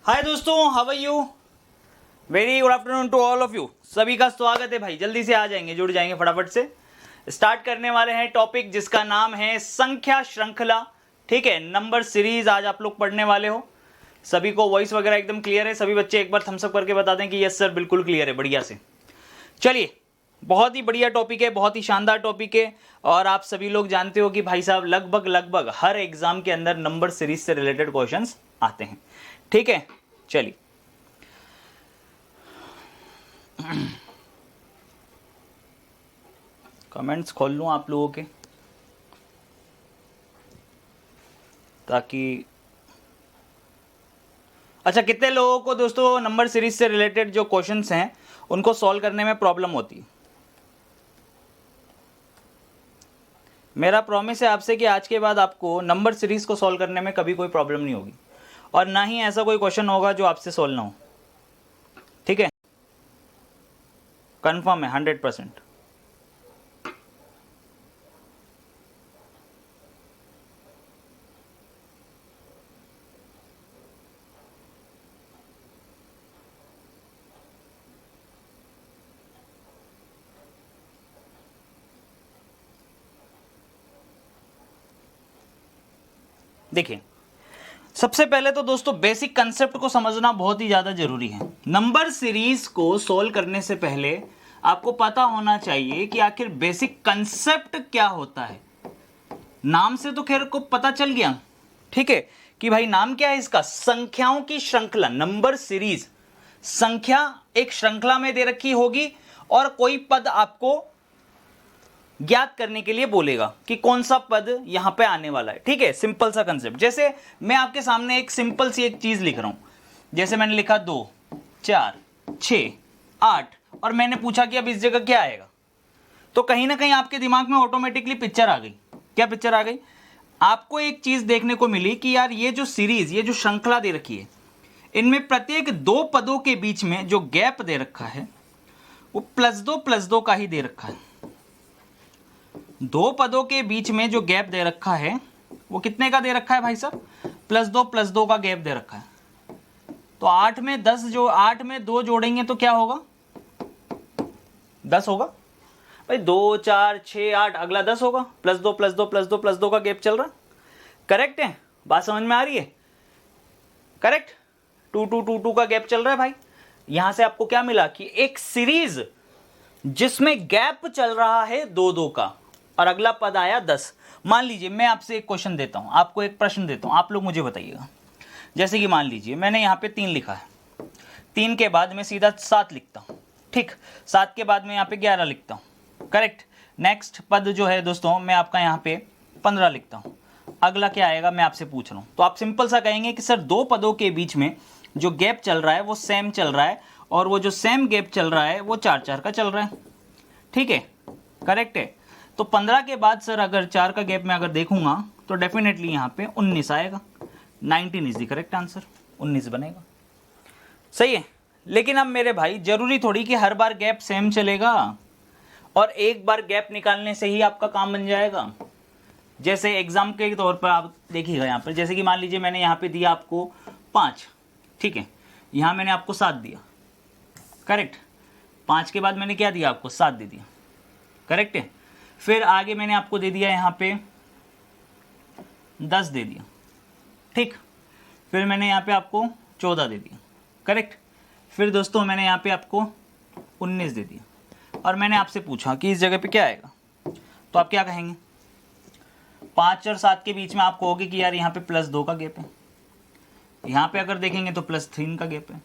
हाय दोस्तों, how are you? Very good afternoon to all of you. सभी का स्वागत है भाई। जल्दी से आ जाएंगे, जुड़ जाएंगे फटाफट से। स्टार्ट करने वाले हैं टॉपिक जिसका नाम है संख्या श्रृंखला। ठीक है, नंबर सीरीज आज आप लोग पढ़ने वाले हो। सभी को वॉइस वगैरह एकदम क्लियर है? सभी बच्चे एक बार थम्स अप करके बता दें कि यस सर बिल्कुल क्लियर है, बढ़िया से। चलिए, बहुत ही बढ़िया टॉपिक है, बहुत ही शानदार टॉपिक है। और आप सभी लोग जानते हो कि भाई साहब लगभग हर एग्जाम के अंदर नंबर सीरीज से रिलेटेड क्वेश्चंस आते हैं। ठीक है, चलिए कमेंट्स खोल लूं आप लोगों के, ताकि अच्छा, कितने लोगों को दोस्तों नंबर सीरीज से रिलेटेड जो क्वेश्चंस हैं उनको सॉल्व करने में प्रॉब्लम होती है? मेरा प्रॉमिस है आपसे कि आज के बाद आपको नंबर सीरीज को सॉल्व करने में कभी कोई प्रॉब्लम नहीं होगी, और ना ही ऐसा कोई क्वेश्चन होगा जो आपसे सॉल्व ना हो। ठीक है, कंफर्म है 100%। देखिए, सबसे पहले तो दोस्तों बेसिक कंसेप्ट को समझना बहुत ही ज्यादा जरूरी है। नंबर सीरीज को सॉल्व करने से पहले आपको पता होना चाहिए कि आखिर बेसिक कंसेप्ट क्या होता है। नाम से तो खैर को पता चल गया, ठीक है, कि भाई नाम क्या है इसका? संख्याओं की श्रृंखला, नंबर सीरीज। संख्या एक श्रृंखला में दे रखी होगी और कोई पद आपको ज्ञात करने के लिए बोलेगा कि कौन सा पद यहां पे आने वाला है। ठीक है, सिंपल सा कंसेप्ट। जैसे मैं आपके सामने एक सिंपल सी एक चीज लिख रहा हूं, जैसे मैंने लिखा 2, 4, 6, 8, और मैंने पूछा कि अब इस जगह क्या आएगा, तो कहीं ना कहीं आपके दिमाग में ऑटोमेटिकली पिक्चर आ गई। क्या पिक्चर आ गई? आपको एक चीज देखने को मिली कि यार ये जो सीरीज, ये जो श्रृंखला दे रखी है, इनमें प्रत्येक दो पदों के बीच में जो गैप दे रखा है वो +2 का ही दे रखा है। दो पदों के बीच में जो गैप दे रखा है वो कितने का दे रखा है भाई साहब? +2 का गैप दे रखा है। तो 8 में 10 जो 8 में 2 जोड़ेंगे तो क्या होगा? 10 होगा भाई। 2, 4, 6, 8, अगला 10 होगा। +2 का गैप चल रहा। करेक्ट है? बात समझ में आ रही है? करेक्ट। 2 का गैप चल रहा है भाई। यहां से आपको क्या मिला कि एक सीरीज जिसमें गैप चल रहा है 2 का, और अगला पद आया 10। मान लीजिए मैं आपसे एक क्वेश्चन देता हूं, आपको एक प्रश्न देता हूं, आप लोग मुझे बताइएगा। जैसे कि मान लीजिए मैंने यहां पे 3 लिखा है, 3 के बाद मैं सीधा 7 लिखता हूं। ठीक, 7 के बाद मैं यहां पे 11 लिखता हूं। करेक्ट। नेक्स्ट पद जो है दोस्तों मैं आपका यहां पे 15 लिखता हूं। अगला क्या आएगा मैं आपसे पूछ रहा हूं। तो आप सिंपल सा कहेंगे कि सर दो पदों के बीच में जो गैप चल रहा है वो सेम चल रहा है, और वो जो सेम गैप चल रहा है वो 4 का चल रहा है। ठीक है, करेक्ट है। तो 15 के बाद सर अगर 4 का गैप में अगर देखूंगा तो डेफिनेटली यहां पे 19 आएगा। 19 इज द करेक्ट आंसर, 19 बनेगा। सही है। लेकिन अब मेरे भाई जरूरी थोड़ी कि हर बार गैप सेम चलेगा और एक बार गैप निकालने से ही आपका काम बन जाएगा। जैसे एग्जाम के तौर पर आप देखिएगा यहां पर, जैसे कि मान लीजिए मैंने यहां पे दिया आपको 5, ठीक है, यहां मैंने आपको 7 दिया। करेक्ट। 5 के बाद मैंने क्या दिया आपको? 7 दे दिया। करेक्ट है। फिर आगे मैंने आपको दे दिया यहां पे 10 दे दिया। ठीक। फिर मैंने यहां पे आपको 14 दे दिया। करेक्ट। फिर दोस्तों मैंने यहां पे आपको 19 दे दिया, और मैंने आपसे पूछा कि इस जगह पे क्या आएगा, तो आप क्या कहेंगे? 5 और 7 के बीच में आप कहोगे कि यार यहां पे +2 का गैप है। यहां पे अगर देखेंगे तो +3 का गैप है।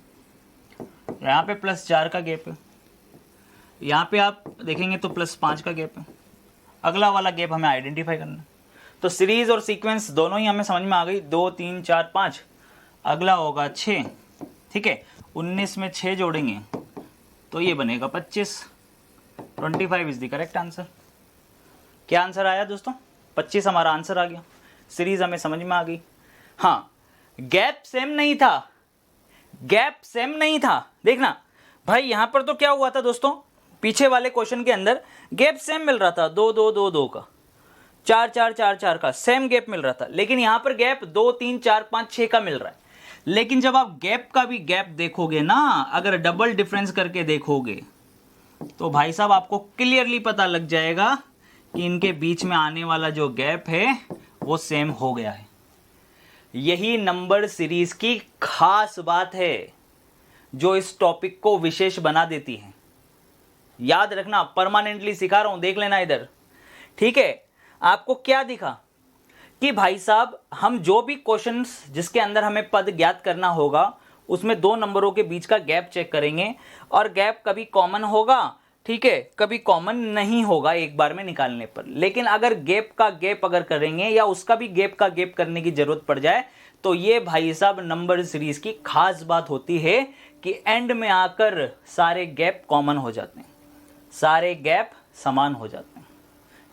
यहां पे +4 का गैप है। यहां पे आप देखेंगे तो +5 का गैप है। अगला वाला गैप हमें आइडेंटिफाई करना है। तो सीरीज और सीक्वेंस दोनों ही हमें समझ में आ गई। 2, 3, 4, 5, अगला होगा 6। ठीक है, 19 में 6 जोड़ेंगे तो ये बनेगा 25। 25 इज द करेक्ट आंसर। क्या आंसर आया दोस्तों? 25 हमारा आंसर आ गया। सीरीज हमें समझ में आ गई। हाँ, गैप सेम नहीं था, गैप सेम नहीं था। देखना भाई, यहां पर तो क्या हुआ था दोस्तों, पीछे वाले क्वेश्चन के अंदर गैप सेम मिल रहा था, 2, 2, 2, 2 का, 4, 4, 4, 4 का सेम गैप मिल रहा था। लेकिन यहां पर गैप 2, 3, 4, 5, 6 का मिल रहा है। लेकिन जब आप गैप का भी गैप देखोगे ना, अगर डबल डिफरेंस करके देखोगे तो भाई साहब आपको क्लियरली पता लग जाएगा कि इनके बीच में आने वाला जो गैप है वो सेम हो गया है। यही नंबर सीरीज की खास बात है जो इस टॉपिक को विशेष बना देती है। याद रखना, परमानेंटली सिखा रहा हूं, देख लेना इधर, ठीक है। आपको क्या दिखा कि भाई साहब हम जो भी क्वेश्चंस जिसके अंदर हमें पद ज्ञात करना होगा उसमें दो नंबरों के बीच का गैप चेक करेंगे, और गैप कभी कॉमन होगा, ठीक है, कभी कॉमन नहीं होगा एक बार में निकालने पर। लेकिन अगर गैप का गैप अगर करेंगे या उसका भी गैप का गैप करने की जरूरत पड़ जाए तो ये भाई साहब नंबर सीरीज की खास बात होती है कि एंड में आकर सारे गैप कॉमन हो जाते हैं, सारे गैप समान हो जाते हैं।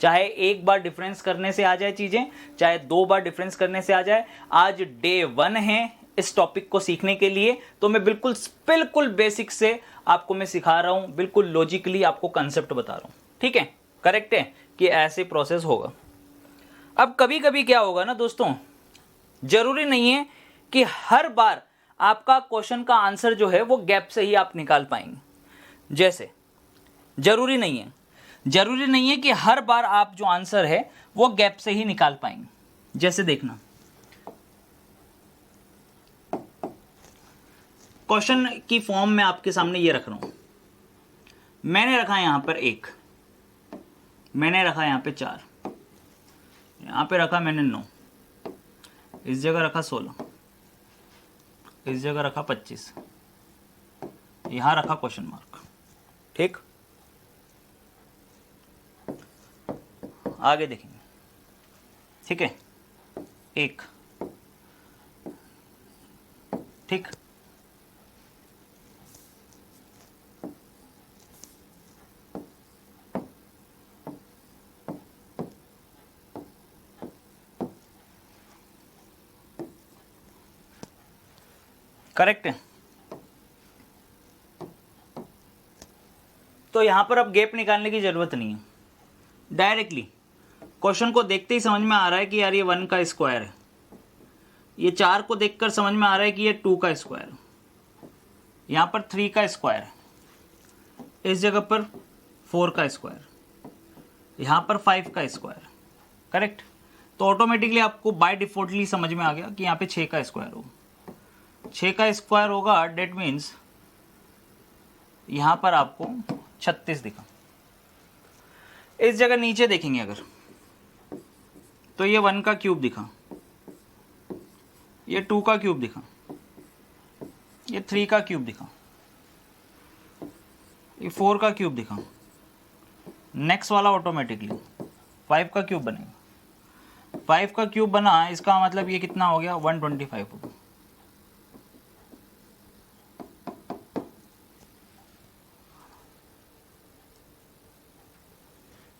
चाहे एक बार डिफरेंस करने से आ जाए चीजें, चाहे दो बार डिफरेंस करने से आ जाए। आज डे 1 है इस टॉपिक को सीखने के लिए, तो मैं बिल्कुल बेसिक से आपको मैं सिखा रहा हूं, बिल्कुल लॉजिकली आपको कंसेप्ट बता रहा हूं, ठीक है। करेक्ट है कि ऐसे प्रोसेस होगा। अब कभी कभी क्या होगा ना दोस्तों, जरूरी नहीं है कि हर बार आपका क्वेश्चन का आंसर जो है वो गैप से ही आप निकाल पाएंगे। जैसे जरूरी नहीं है कि हर बार आप जो आंसर है वो गैप से ही निकाल पाएंगे। जैसे देखना, क्वेश्चन की फॉर्म में आपके सामने ये रख रहा हूं। मैंने रखा यहां पर 1, मैंने रखा यहां पे 4, यहां पे रखा मैंने 9, इस जगह रखा 16, इस जगह रखा 25, यहां रखा क्वेश्चन मार्क, ठीक। आगे देखेंगे, ठीक है। 1, ठीक, करेक्ट है। तो यहां पर अब गैप निकालने की जरूरत नहीं है, डायरेक्टली क्वेश्चन को देखते ही समझ में आ रहा है कि यार ये 1 का स्क्वायर है, ये 4 को देखकर समझ में आ रहा है कि ये 2 का स्क्वायर, यहां पर 3 का स्क्वायर है, इस जगह पर 4 का स्क्वायर, यहां पर 5 का स्क्वायर, करेक्ट। तो ऑटोमेटिकली आपको बाय डिफॉल्टली समझ में आ गया कि यहां पे 6 का स्क्वायर होगा। 6 का स्क्वायर होगा, डेट मीन्स यहां पर आपको 36 दिखा। इस जगह नीचे देखेंगे अगर, तो ये 1 का क्यूब दिखा, ये 2 का क्यूब दिखा, ये 3 का क्यूब दिखा, ये 4 का क्यूब दिखा। नेक्स्ट वाला ऑटोमेटिकली 5 का क्यूब बनेगा। 5 का क्यूब बना, इसका मतलब ये कितना हो गया, 125 हो गया।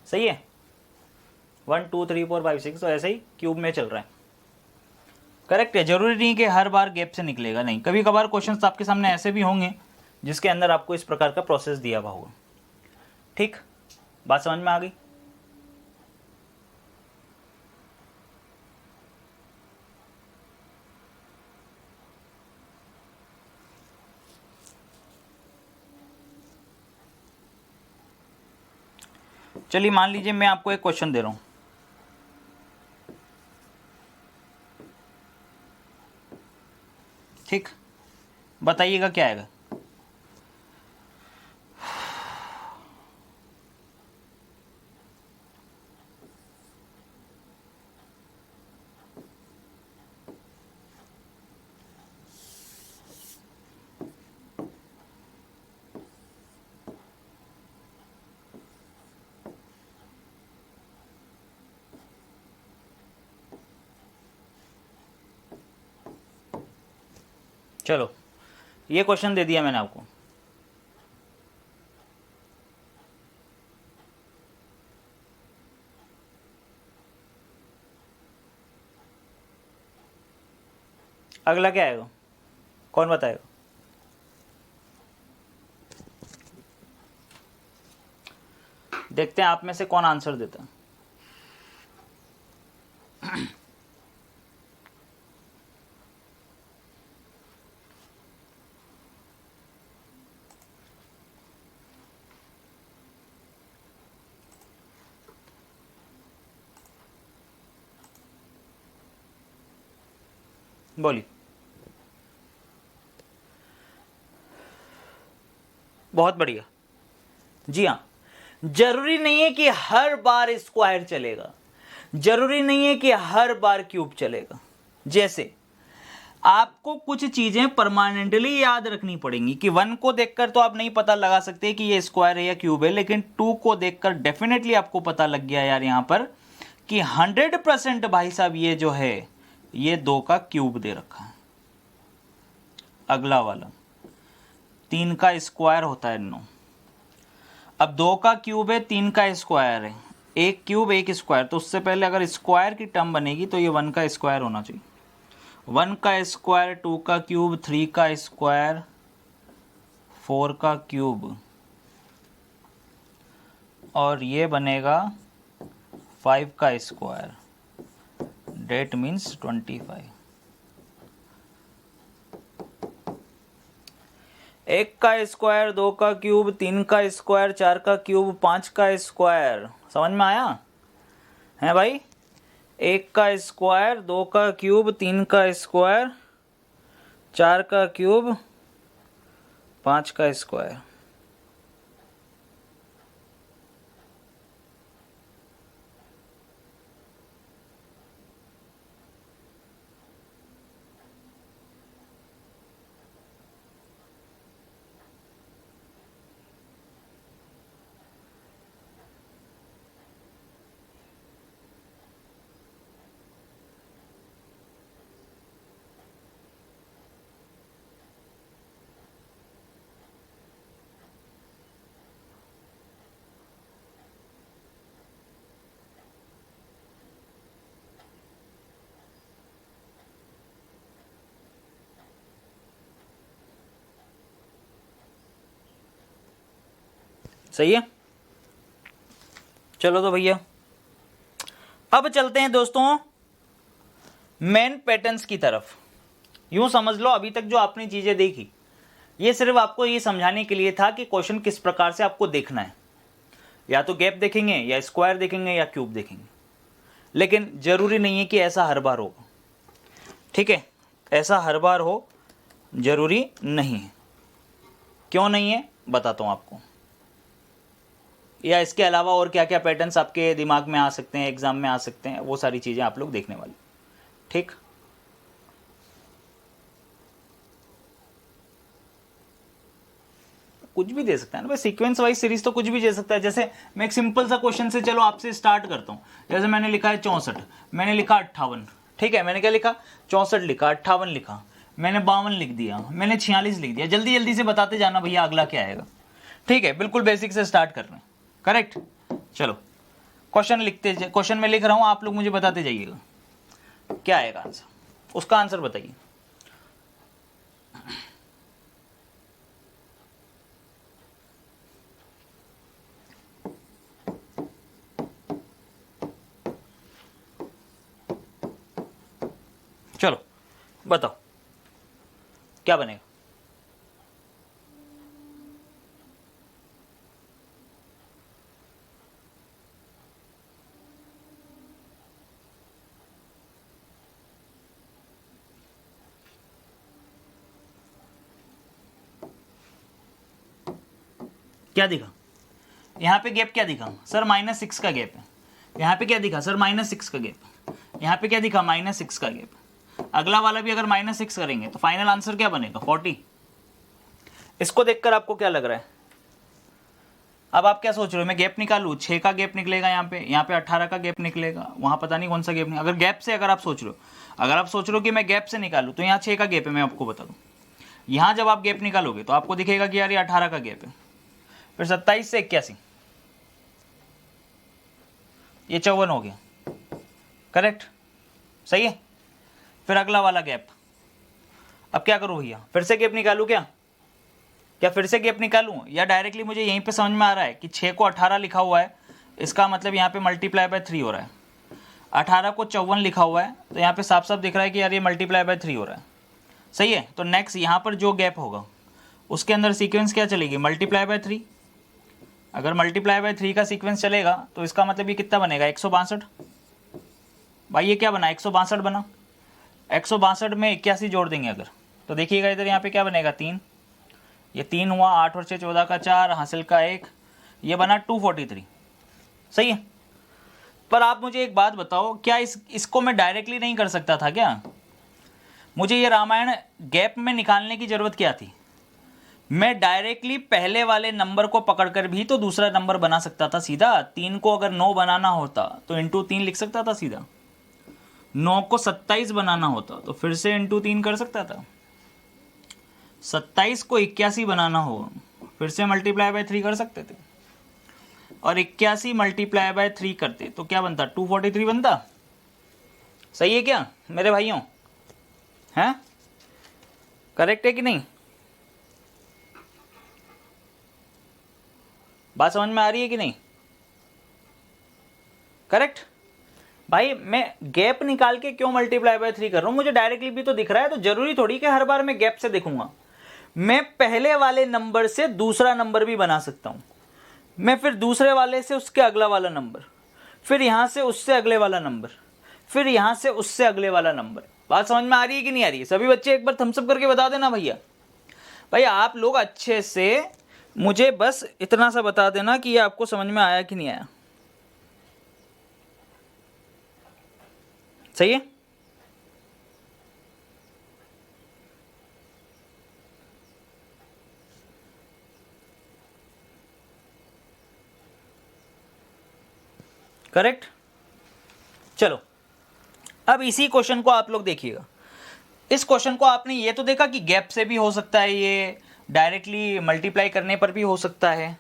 सही है, 1 2 3 4 5 6, तो ऐसे ही क्यूब में चल रहा है, करेक्ट है। जरूरी नहीं कि हर बार गैप से निकलेगा, नहीं, कभी कभार क्वेश्चंस आपके सामने ऐसे भी होंगे जिसके अंदर आपको इस प्रकार का प्रोसेस दिया हुआ होगा, ठीक। बात समझ में आ गई। चलिए मान लीजिए मैं आपको एक क्वेश्चन दे रहा हूं, ठीक, बताइएगा क्या आएगा। चलो ये क्वेश्चन दे दिया मैंने आपको, अगला क्या आएगा, कौन बताएगा। देखते हैं आप में से कौन आंसर देता है। बोलिए। बहुत बढ़िया। जी हाँ, जरूरी नहीं है कि हर बार स्क्वायर चलेगा, जरूरी नहीं है कि हर बार क्यूब चलेगा। जैसे आपको कुछ चीजें परमानेंटली याद रखनी पड़ेंगी कि 1 को देखकर तो आप नहीं पता लगा सकते कि ये स्क्वायर है या क्यूब है, लेकिन 2 को देखकर डेफिनेटली आपको पता लग गया यार यहां पर कि 100% भाई साहब ये जो है ये 2 का क्यूब दे रखा है। अगला वाला 3 का स्क्वायर होता है 9। अब 2 का क्यूब है, 3 का स्क्वायर है, एक क्यूब एक स्क्वायर, तो उससे पहले अगर स्क्वायर की टर्म बनेगी तो ये 1 का स्क्वायर होना चाहिए। 1 का स्क्वायर, 2 का क्यूब, 3 का स्क्वायर, 4 का क्यूब, और ये बनेगा 5 का स्क्वायर, डेट मीन्स 25। 1 का स्क्वायर, 2 का क्यूब, 3 का स्क्वायर, 4 का क्यूब, 5 का स्क्वायर। समझ में आया है भाई? 1 का स्क्वायर, 2 का क्यूब, 3 का स्क्वायर, 4 का क्यूब, 5 का स्क्वायर। सही है? चलो तो भैया अब चलते हैं दोस्तों मेन पैटर्न्स की तरफ। यूं समझ लो अभी तक जो आपने चीजें देखी ये सिर्फ आपको ये समझाने के लिए था कि क्वेश्चन किस प्रकार से आपको देखना है, या तो गैप देखेंगे या स्क्वायर देखेंगे या क्यूब देखेंगे, लेकिन जरूरी नहीं है कि ऐसा हर बार हो। ठीक है, ऐसा हर बार हो जरूरी नहीं है। क्यों नहीं है बताता हूं आपको, या इसके अलावा और क्या क्या पैटर्न्स आपके दिमाग में आ सकते हैं, एग्जाम में आ सकते हैं, वो सारी चीजें आप लोग देखने वाले। ठीक, कुछ भी दे सकता है ना भाई, सीक्वेंस वाइज सीरीज तो कुछ भी दे सकता है। जैसे मैं एक सिंपल सा क्वेश्चन से चलो आपसे स्टार्ट करता हूं। जैसे मैंने लिखा है 64, मैंने लिखा 58। ठीक है, मैंने क्या लिखा? 64 लिखा, 58 लिखा, मैंने 52 लिख दिया, मैंने 46 लिख दिया। जल्दी जल्दी से बताते जाना भैया अगला क्या आएगा। ठीक है, बिल्कुल बेसिक से स्टार्ट कर रहे हैं। करेक्ट। चलो क्वेश्चन लिखते, क्वेश्चन में लिख रहा हूं, आप लोग मुझे बताते जाइएगा क्या आएगा आंसर, उसका आंसर बताइए। चलो बताओ क्या बनेगा। क्या दिखा यहाँ पे? गैप क्या दिखा सर? -6 का गैप है। यहाँ पे क्या दिखा सर? -6 का गैप। यहाँ पे क्या दिखा? -6 का गैप। अगला वाला भी अगर -6 करेंगे तो फाइनल आंसर क्या बनेगा? 40। इसको देखकर आपको क्या लग रहा है? अब आप क्या सोच रहे हो? मैं गैप निकालूं, 6 का गैप निकलेगा यहाँ पे 18 का गैप निकलेगा, वहां पता नहीं कौन सा गैप नहीं। अगर गैप से अगर आप सोच रहे हो, अगर आप सोच रहे हो कि मैं गैप से निकालूं तो यहाँ 6 का गैप है, मैं आपको बता दूं। यहाँ जब आप गैप निकालोगे तो आपको दिखेगा कि यार ये 18 का गैप है। फिर 27 से 81, ये 54 हो गया। करेक्ट, सही है। फिर अगला वाला गैप, अब क्या करूं भैया? फिर से गैप निकालूं क्या फिर से गैप निकालूं, या डायरेक्टली मुझे यहीं पे समझ में आ रहा है कि 6 को 18 लिखा हुआ है, इसका मतलब यहाँ पे मल्टीप्लाई बाय 3 हो रहा है। 18 को 54 लिखा हुआ है तो यहाँ पे साफ साफ दिख रहा है कि यार ये मल्टीप्लाई बाय 3 हो रहा है। सही है, तो नेक्स्ट यहाँ पर जो गैप होगा उसके अंदर सीक्वेंस क्या चलेगी? Multiply by 3। अगर मल्टीप्लाई बाय 3 का सीक्वेंस चलेगा तो इसका मतलब ये कितना बनेगा? 162। भाई ये क्या बना? 162 बना। 162 में 81 जोड़ देंगे अगर, तो देखिएगा इधर यहाँ पे क्या बनेगा 3, ये 3 हुआ, 8 और 6 14 का 4, हासिल का 1, ये बना 243। सही है। पर आप मुझे एक बात बताओ, क्या इसको मैं डायरेक्टली नहीं कर सकता था क्या? मुझे ये रामायण गैप में निकालने की जरूरत क्या थी? मैं डायरेक्टली पहले वाले नंबर को पकड़कर भी तो दूसरा नंबर बना सकता था सीधा। 3 को अगर 9 बनाना होता तो इंटू 3 लिख सकता था सीधा। 9 को 27 बनाना होता तो फिर से इंटू 3 कर सकता था। 27 को 81 बनाना हो फिर से मल्टीप्लाई बाय 3 कर सकते थे, और 81 मल्टीप्लाई बाय 3 करते तो क्या बनता? 243 बनता। सही है क्या मेरे भाइयों? हैं? करेक्ट है कि नहीं? बात समझ में आ रही है कि नहीं? करेक्ट। भाई मैं गैप निकाल के क्यों मल्टीप्लाई बाय 3 कर रहा हूं? मुझे डायरेक्टली भी तो दिख रहा है, तो जरूरी थोड़ी कि हर बार मैं गैप से देखूंगा। मैं पहले वाले नंबर से दूसरा नंबर भी बना सकता हूं, मैं फिर दूसरे वाले से उसके अगला वाला नंबर, फिर यहां से उससे अगले वाला नंबर, फिर यहां से उससे अगले वाला नंबर। बात समझ में आ रही है कि नहीं आ रही है? सभी बच्चे एक बार थम्स अप करके बता देना भैया। भाई आप लोग अच्छे से मुझे बस इतना सा बता देना कि ये आपको समझ में आया कि नहीं आया। सही है। करेक्ट। चलो अब इसी क्वेश्चन को आप लोग देखिएगा। इस क्वेश्चन को आपने ये तो देखा कि गैप से भी हो सकता है, ये डायरेक्टली मल्टीप्लाई करने पर भी हो सकता है।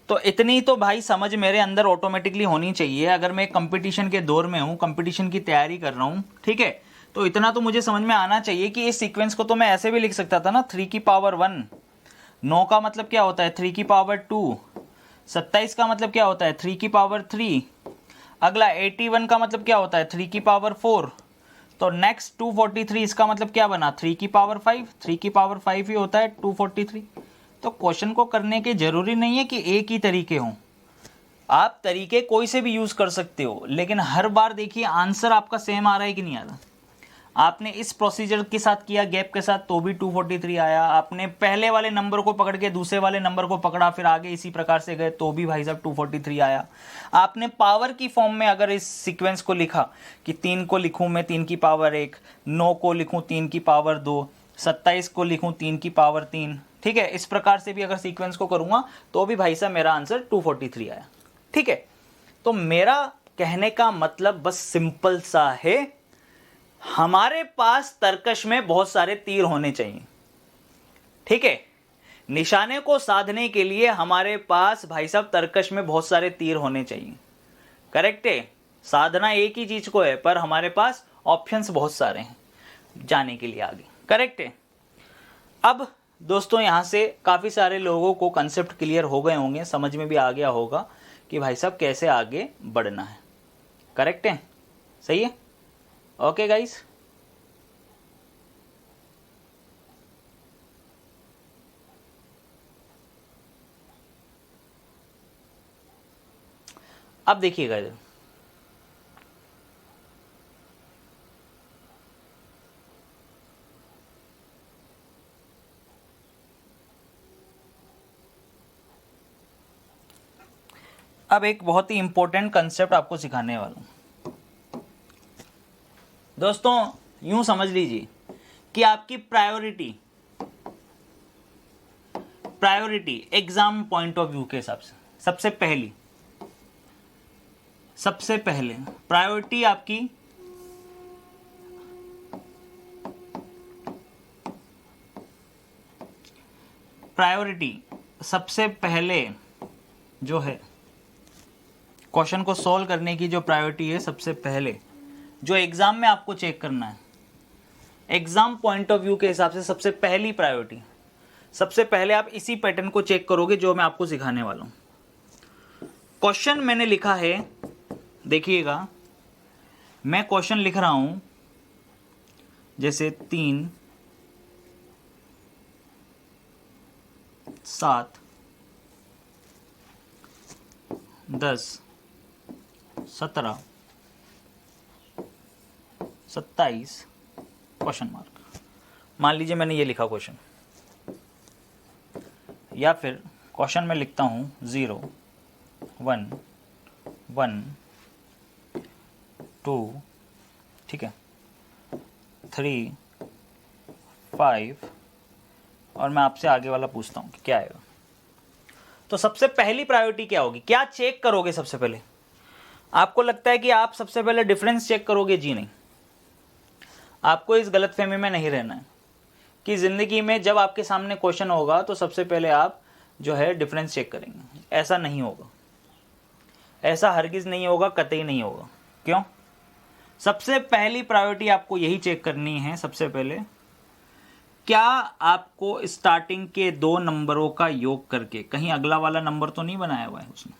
तो इतनी तो भाई समझ मेरे अंदर ऑटोमेटिकली होनी चाहिए। अगर मैं कंपटीशन के दौर में हूँ, कंपटीशन की तैयारी कर रहा हूँ, ठीक है, तो इतना तो मुझे समझ में आना चाहिए कि इस सीक्वेंस को तो मैं ऐसे भी लिख सकता था ना, 3 की पावर 1, 9 का मतलब क्या होता है 3 की पावर 2, 27 का मतलब क्या होता है 3 की पावर 3, अगला 81 का मतलब क्या होता है 3 की पावर 4, तो नेक्स्ट 243 इसका मतलब क्या बना 3 की पावर 5, 3 की पावर 5 ही होता है 243। तो क्वेश्चन को करने के जरूरी नहीं है कि एक ही तरीके हों, आप तरीके कोई से भी यूज कर सकते हो, लेकिन हर बार देखिए आंसर आपका सेम आ रहा है कि नहीं आ रहा। आपने इस प्रोसीजर के साथ किया गैप के साथ तो भी 243 आया, आपने पहले वाले नंबर को पकड़ के दूसरे वाले नंबर को पकड़ा फिर आगे इसी प्रकार से गए तो भी भाई साहब 243 आया। आपने पावर की फॉर्म में अगर इस सीक्वेंस को लिखा कि 3 को लिखूं मैं 3 की पावर 1, 9 को लिखूं 3 की पावर 2, 27 को लिखूं 3 की पावर 3, ठीक है, इस प्रकार से भी अगर सीक्वेंस को करूंगा तो भी भाई साहब मेरा आंसर 243 आया। ठीक है, तो मेरा कहने का मतलब बस सिंपल सा है, हमारे पास तर्कश में बहुत सारे तीर होने चाहिए। ठीक है, निशाने को साधने के लिए हमारे पास भाई साहब तर्कश में बहुत सारे तीर होने चाहिए। करेक्ट है, साधना एक ही चीज को है पर हमारे पास ऑप्शंस बहुत सारे हैं जाने के लिए आगे। करेक्ट है। अब दोस्तों यहां से काफी सारे लोगों को कंसेप्ट क्लियर हो गए होंगे, समझ में भी आ गया होगा कि भाई साहब कैसे आगे बढ़ना है। करेक्ट है, सही है। ओके गाइस, अब देखिएगा इधर, अब एक बहुत ही इंपॉर्टेंट कंसेप्ट आपको सिखाने वाला हूं। दोस्तों यूं समझ लीजिए कि आपकी priority exam point of view के हिसाब से सबसे पहले प्रायोरिटी आपकी सबसे पहले जो है क्वेश्चन को सॉल्व करने की जो प्रायोरिटी है, सबसे पहले जो एग्जाम में आपको चेक करना है, एग्जाम पॉइंट ऑफ व्यू के हिसाब से सबसे पहली प्रायोरिटी, सबसे पहले आप इसी पैटर्न को चेक करोगे जो मैं आपको सिखाने वाला हूं। क्वेश्चन मैंने लिखा है, देखिएगा मैं क्वेश्चन लिख रहा हूं जैसे 3, 7, 10, 17, 27, क्वेश्चन मार्क। मान लीजिए मैंने ये लिखा क्वेश्चन, या फिर क्वेश्चन में लिखता हूँ 0 1 1 2, ठीक है, 3 5, और मैं आपसे आगे वाला पूछता हूँ कि क्या आएगा। तो सबसे पहली प्रायोरिटी क्या होगी, क्या चेक करोगे सबसे पहले? आपको लगता है कि आप सबसे पहले डिफरेंस चेक करोगे? जी नहीं, आपको इस गलतफहमी में नहीं रहना है कि ज़िंदगी में जब आपके सामने क्वेश्चन होगा तो सबसे पहले आप जो है डिफरेंस चेक करेंगे। ऐसा नहीं होगा, ऐसा हरगिज़ नहीं होगा, कतई नहीं होगा। क्यों? सबसे पहली प्रायोरिटी आपको यही चेक करनी है सबसे पहले, क्या आपको स्टार्टिंग के 2 नंबरों का योग करके कहीं अगला वाला नंबर तो नहीं बनाया हुआ है उसने?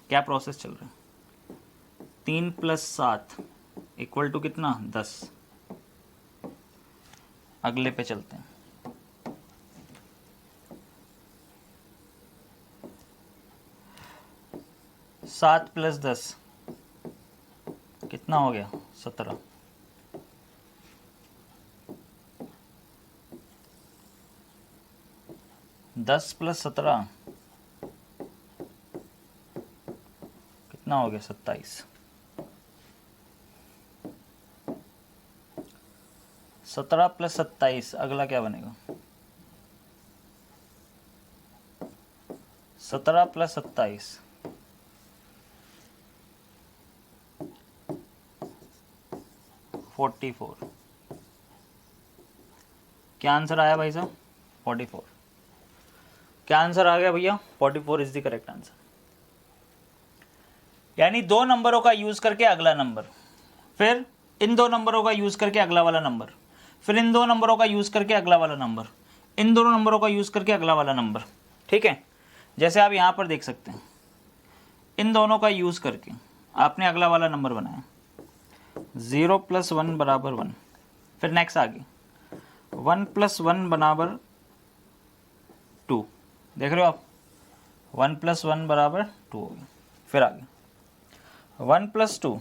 क्या प्रोसेस चल रहा है? 3 + 7 इक्वल टू कितना? 10। अगले पे चलते हैं। सात + 10 कितना हो गया? 17। 10 + 17 कितना हो गया? 27। 17 + 27 अगला क्या बनेगा? 17 + 27 44। क्या आंसर आया भाई साहब? 44। क्या आंसर आ गया भैया? 44 इज द करेक्ट आंसर। यानी 2 नंबरों का यूज करके अगला नंबर, फिर इन 2 नंबरों का यूज करके अगला वाला नंबर, फिर इन 2 नंबरों का यूज करके अगला वाला नंबर, इन दोनों नंबरों का यूज करके अगला वाला नंबर। ठीक है, जैसे आप यहां पर देख सकते हैं, इन दोनों का यूज करके आपने अगला वाला नंबर बनाया 0 + 1 = 1। फिर नेक्स्ट आगे 1 + 1 = 2। देख रहे हो आप? 1 + 1 = 2 हो गया। फिर आगे 1 + 2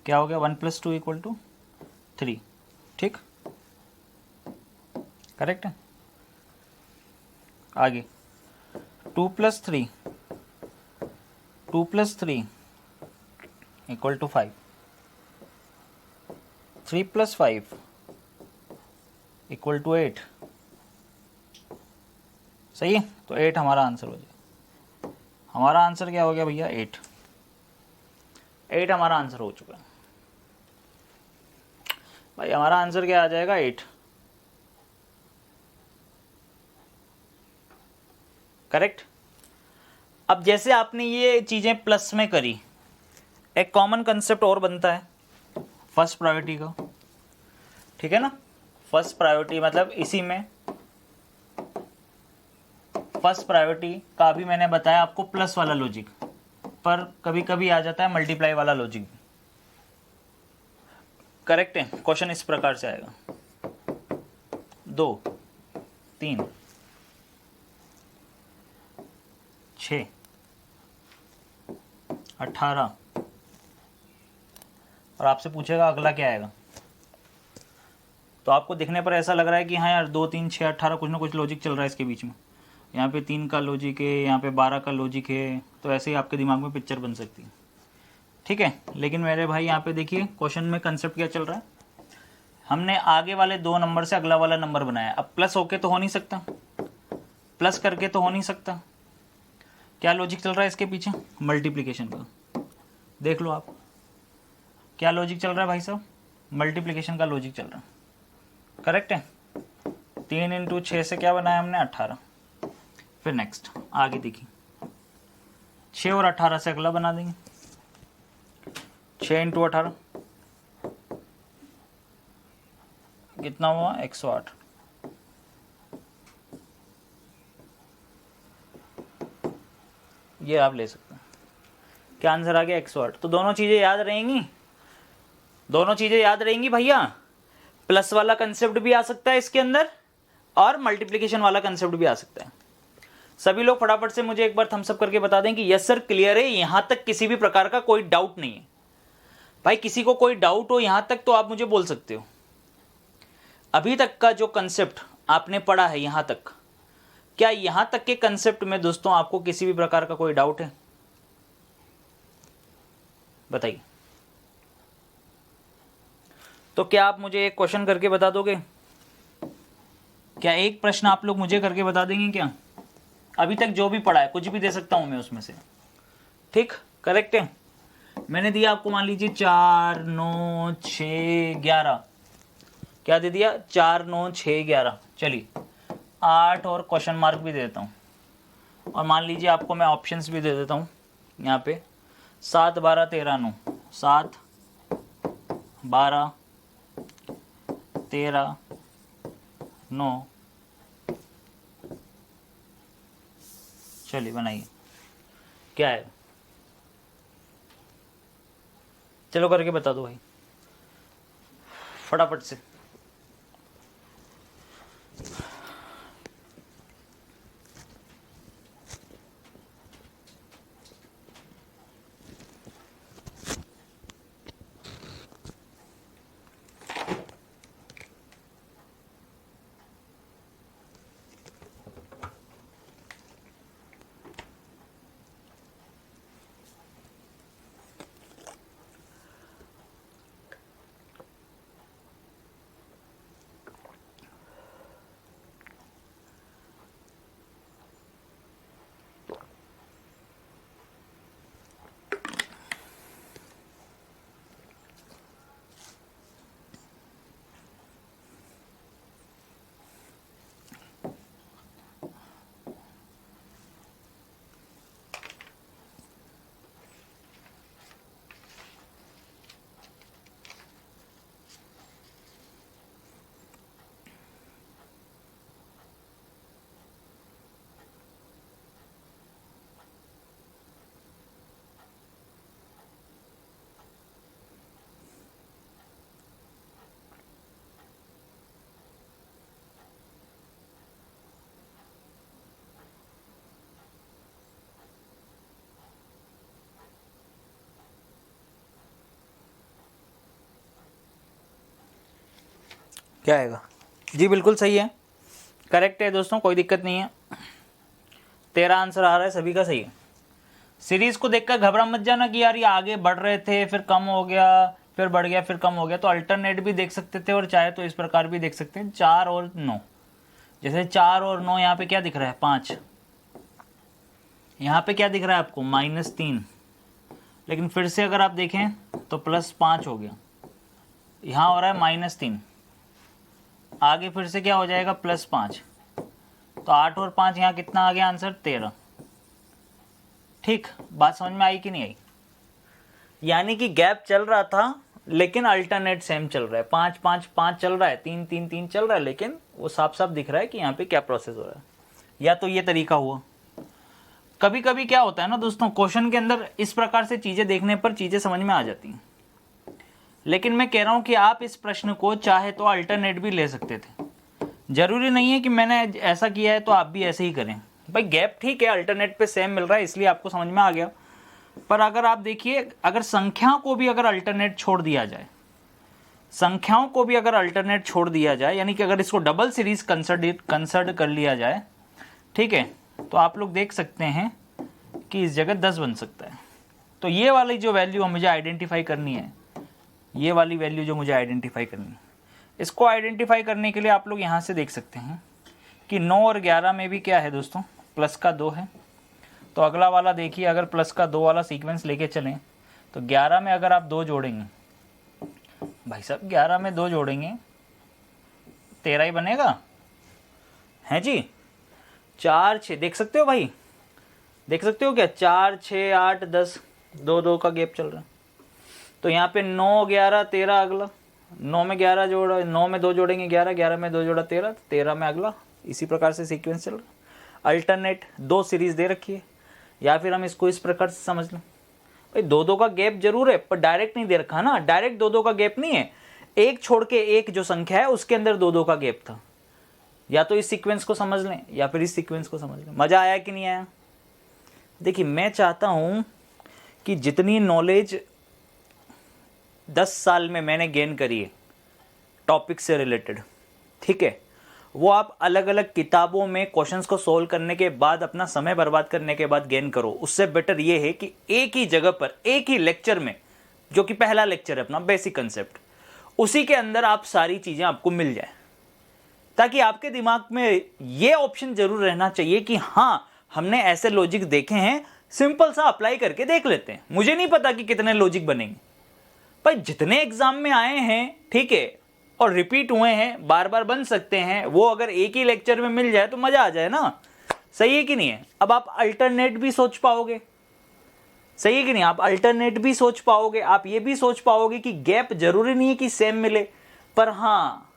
क्या हो गया? 1 + 2 = 3। ठीक, करेक्ट है। आगे 2 + 3 = 5। 3 + 5 = 8। सही है, तो 8 हमारा आंसर हो जाएगा। हमारा आंसर क्या हो गया भैया? 8। 8 हमारा आंसर हो चुका है भाई। हमारा आंसर क्या आ जाएगा? 8। करेक्ट। अब जैसे आपने ये चीजें प्लस में करी, एक कॉमन कंसेप्ट और बनता है फर्स्ट प्रायोरिटी का। ठीक है ना? फर्स्ट प्रायोरिटी मतलब इसी में फर्स्ट प्रायोरिटी का भी मैंने बताया आपको प्लस वाला लॉजिक, पर कभी कभी आ जाता है मल्टीप्लाई वाला लॉजिक। करेक्ट है। क्वेश्चन इस प्रकार से आएगा 2 3 6 18, और आपसे पूछेगा अगला क्या आएगा। तो आपको दिखने पर ऐसा लग रहा है कि हाँ यार 2 3 6 18 कुछ ना कुछ लॉजिक चल रहा है इसके बीच में। यहाँ पे 3 का लॉजिक है, यहाँ पे 12 का लॉजिक है, तो ऐसे ही आपके दिमाग में पिक्चर बन सकती है। ठीक है, लेकिन मेरे भाई यहाँ पे देखिए क्वेश्चन में कंसेप्ट क्या चल रहा है। हमने आगे वाले 2 नंबर से अगला वाला नंबर बनाया। अब प्लस होके तो हो नहीं सकता, प्लस करके तो हो नहीं सकता। क्या लॉजिक चल रहा है इसके पीछे? मल्टीप्लिकेशन का। देख लो आप, क्या लॉजिक चल रहा है भाई साहब? मल्टीप्लिकेशन का लॉजिक चल रहा है। करेक्ट है। 3 × 6 से क्या बनाया हमने? 18। फिर नेक्स्ट आगे देखिए, 6 और 18 से अगला बना देंगे। 6 × 18 कितना हुआ? 108। ये आप ले सकते हैं। क्या आंसर आ गया? 108। तो दोनों चीजें याद रहेंगी, दोनों चीजें याद रहेंगी भैया। प्लस वाला कंसेप्ट भी आ सकता है इसके अंदर और मल्टीप्लिकेशन वाला कंसेप्ट भी आ सकता है। सभी लोग फटाफट से मुझे एक बार थम्स अप करके बता दें कि यस सर क्लियर है, यहां तक किसी भी प्रकार का कोई डाउट नहीं है। भाई किसी को कोई डाउट हो यहाँ तक तो आप मुझे बोल सकते हो। अभी तक का जो कंसेप्ट आपने पढ़ा है यहाँ तक, क्या यहाँ तक के कंसेप्ट में दोस्तों आपको किसी भी प्रकार का कोई डाउट है? बताइए। तो क्या आप मुझे एक क्वेश्चन करके बता दोगे? क्या एक प्रश्न आप लोग मुझे करके बता देंगे क्या? अभी तक जो भी पढ़ा है कुछ भी दे सकता हूं मैं उसमें से, ठीक? करेक्ट है। मैंने दिया आपको, मान लीजिए 4 9 6 11, क्या दे दिया? 4 9 6 11। चलिए 8 और क्वेश्चन मार्क भी दे देता हूँ, और मान लीजिए आपको मैं ऑप्शंस भी दे देता हूँ यहाँ पे, 7 12 13 9, 7 12 13 9। चलिए बनाइए, क्या है? चलो करके बता दो भाई फटाफट से। क्या आएगा? जी बिल्कुल सही है, करेक्ट है दोस्तों, कोई दिक्कत नहीं है। 13 आंसर आ रहा है, सभी का सही है। सीरीज को देखकर घबरा मत जाना कि यार ये आगे बढ़ रहे थे फिर कम हो गया फिर बढ़ गया फिर कम हो गया। तो अल्टरनेट भी देख सकते थे, और चाहे तो इस प्रकार भी देख सकते हैं, 4 और 9। जैसे 4 और 9 यहाँ पे क्या दिख रहा है? 5। यहाँ पे क्या दिख रहा है आपको? -3। लेकिन फिर से अगर आप देखें तो +5 हो गया, यहाँ हो रहा है -3, आगे फिर से क्या हो जाएगा? +5। तो 8 और 5 यहाँ कितना आ गया आंसर? 13। ठीक, बात समझ में आई कि नहीं आई? यानी कि गैप चल रहा था लेकिन अल्टरनेट सेम चल रहा है, 5 5 5 चल रहा है, 3 3 3 चल रहा है, लेकिन वो साफ साफ दिख रहा है कि यहाँ पे क्या प्रोसेस हो रहा है। या तो ये तरीका हुआ। कभी कभी क्या होता है ना दोस्तों, क्वेश्चन के अंदर इस प्रकार से चीजें देखने पर चीजें समझ में आ जाती हैं, लेकिन मैं कह रहा हूं कि आप इस प्रश्न को चाहे तो अल्टरनेट भी ले सकते थे। जरूरी नहीं है कि मैंने ऐसा किया है तो आप भी ऐसे ही करें। भाई गैप ठीक है, अल्टरनेट पे सेम मिल रहा है इसलिए आपको समझ में आ गया। पर अगर आप देखिए, अगर संख्याओं को भी अगर अल्टरनेट छोड़ दिया जाए, संख्याओं को भी अगर अल्टरनेट छोड़ दिया जाए, यानी कि अगर इसको डबल सीरीज कंसिडर कर लिया जाए, ठीक है, तो आप लोग देख सकते हैं कि इस जगह 10 बन सकता है। तो ये वाली जो वैल्यू मुझे आइडेंटिफाई करनी है, ये वाली वैल्यू जो मुझे आइडेंटिफाई करनी है, इसको आइडेंटिफाई करने के लिए आप लोग यहाँ से देख सकते हैं कि 9 और 11 में भी क्या है दोस्तों? प्लस का 2 है। तो अगला वाला देखिए, अगर प्लस का 2 वाला सीक्वेंस लेके चलें तो 11 में अगर आप 2 जोड़ेंगे, भाई साहब 11 में 2 जोड़ेंगे 13 ही बनेगा, है जी। 4 6 देख सकते हो भाई, देख सकते हो क्या? 4 6 8 10, 2 2 का गैप चल रहा है। तो यहाँ पे 9 11 13 अगला, 9 में 11 जोड़ा, 9 में 2 जोड़ेंगे 11, 11 में 2 जोड़ा 13, 13 में अगला, इसी प्रकार से सीक्वेंस चल रहा है। अल्टरनेट 2 सीरीज दे रखी है, या फिर हम इसको इस प्रकार से समझ लें, भाई 2 2 का गैप जरूर है पर डायरेक्ट नहीं दे रखा ना, डायरेक्ट 2 2 का गैप नहीं है, एक छोड़ के एक जो संख्या है उसके अंदर 2 2 का गैप था। या तो इस सीक्वेंस को समझ लें या फिर इस सीक्वेंस को समझ लें। मजा आया कि नहीं आया? देखिए मैं चाहता हूं कि जितनी नॉलेज 10 साल में मैंने गेन करी है टॉपिक से रिलेटेड, ठीक है, वो आप अलग अलग किताबों में क्वेश्चंस को सोल्व करने के बाद, अपना समय बर्बाद करने के बाद गेन करो। उससे बेटर ये है कि एक ही जगह पर, एक ही लेक्चर में, जो कि पहला लेक्चर है अपना बेसिक कंसेप्ट, उसी के अंदर आप सारी चीजें आपको मिल जाए, ताकि आपके दिमाग में ये ऑप्शन जरूर रहना चाहिए कि हाँ, हमने ऐसे लॉजिक देखे हैं, सिंपल सा अप्लाई करके देख लेते हैं। मुझे नहीं पता कि कितने लॉजिक बनेंगे, पर जितने एग्जाम में आए हैं, ठीक है, और रिपीट हुए हैं, बार बार बन सकते हैं, वो अगर एक ही लेक्चर में मिल जाए तो मजा आ जाए ना। सही है कि नहीं है? अब आप अल्टरनेट भी सोच पाओगे, सही है कि नहीं? आप अल्टरनेट भी सोच पाओगे, आप ये भी सोच पाओगे कि गैप जरूरी नहीं है कि सेम मिले, पर हाँ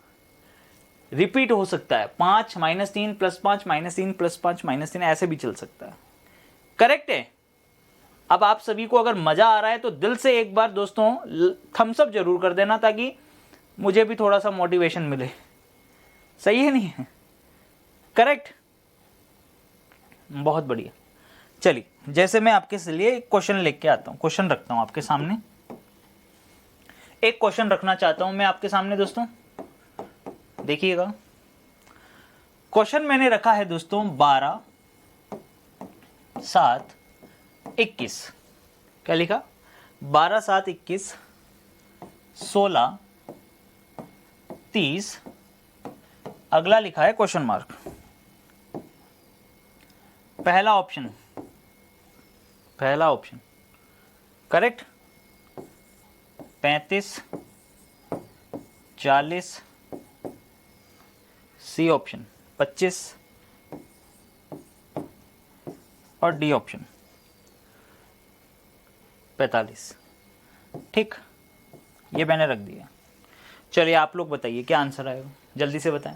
रिपीट हो सकता है। 5 -3 +5 -3 +5 -3 ऐसे भी चल सकता है। करेक्ट है? अब आप सभी को अगर मजा आ रहा है तो दिल से एक बार दोस्तों थम्स अप जरूर कर देना, ताकि मुझे भी थोड़ा सा मोटिवेशन मिले। सही है नहीं है? करेक्ट, बहुत बढ़िया। चलिए, जैसे मैं आपके लिए एक क्वेश्चन लेके आता हूं, क्वेश्चन रखता हूं आपके सामने, एक क्वेश्चन रखना चाहता हूं मैं आपके सामने दोस्तों। देखिएगा, क्वेश्चन मैंने रखा है दोस्तों 12 7 21। क्या लिखा? 12 7 21 16 30, अगला लिखा है क्वेश्चन मार्क। पहला ऑप्शन, पहला ऑप्शन करेक्ट, 35 40, सी ऑप्शन 25 और डी ऑप्शन 45। ठीक, ये मैंने रख दिया। चलिए आप लोग बताइए क्या आंसर आएगा, जल्दी से बताएं।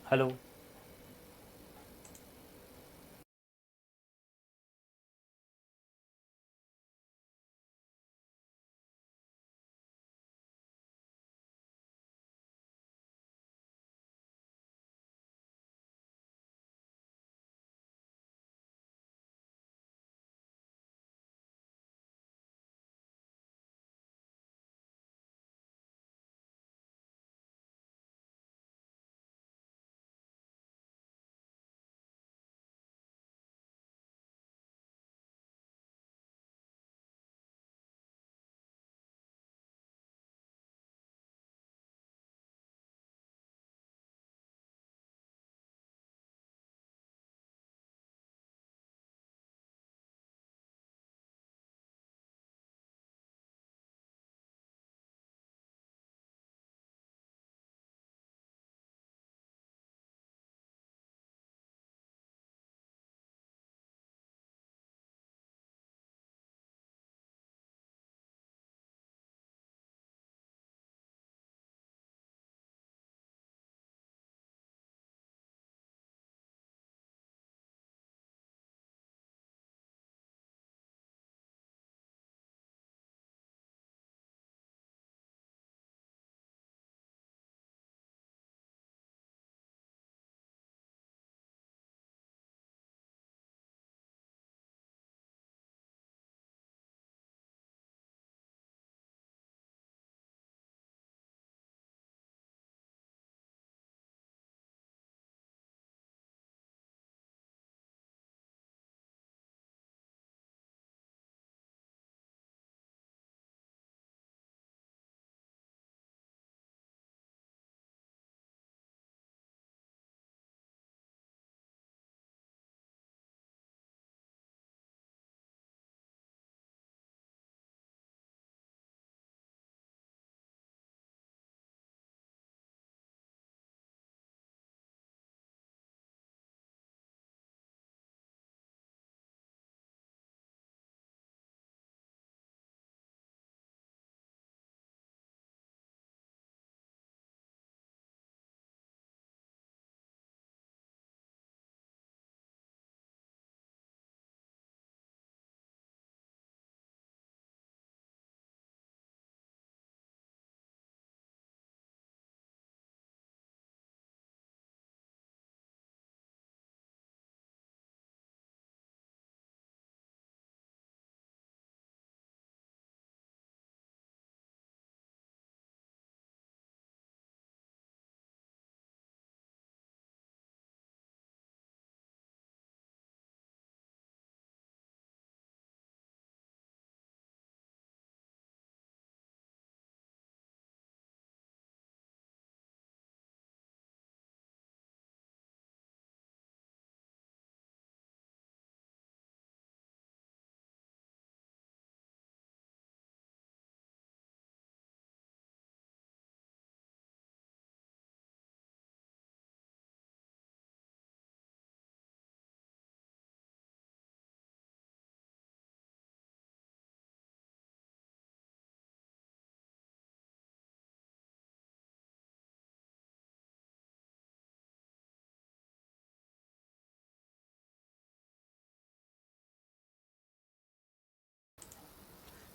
हेलो।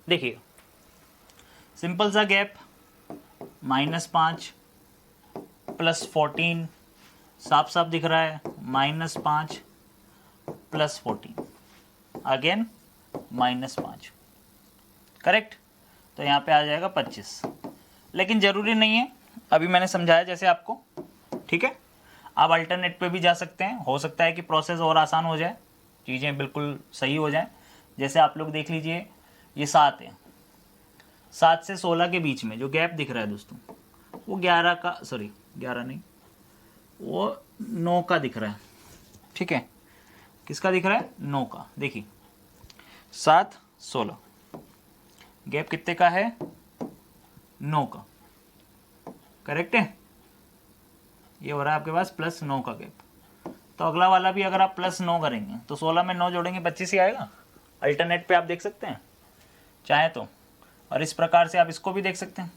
देखिए सिंपल सा गैप, -5 +14, साफ साफ दिख रहा है, -5 +14, अगेन -5, करेक्ट। तो यहाँ पे आ जाएगा 25, लेकिन ज़रूरी नहीं है, अभी मैंने समझाया जैसे आपको, ठीक है। आप अल्टरनेट पे भी जा सकते हैं, हो सकता है कि प्रोसेस और आसान हो जाए, चीज़ें बिल्कुल सही हो जाएं। जैसे आप लोग देख लीजिए, ये 7 है, 7 से 16 के बीच में जो गैप दिख रहा है दोस्तों, वो 11 का, सॉरी 11 नहीं, वो 9 का दिख रहा है, ठीक है। किसका दिख रहा है? 9 का। देखिए 7 16, गैप कितने का है? 9 का, करेक्ट है। ये हो रहा है आपके पास +9 का गैप। तो अगला वाला भी अगर आप +9 करेंगे तो 16 में 9 जोड़ेंगे 25 ही आएगा। अल्टरनेट पे आप देख सकते हैं चाहे तो, और इस प्रकार से आप इसको भी देख सकते हैं,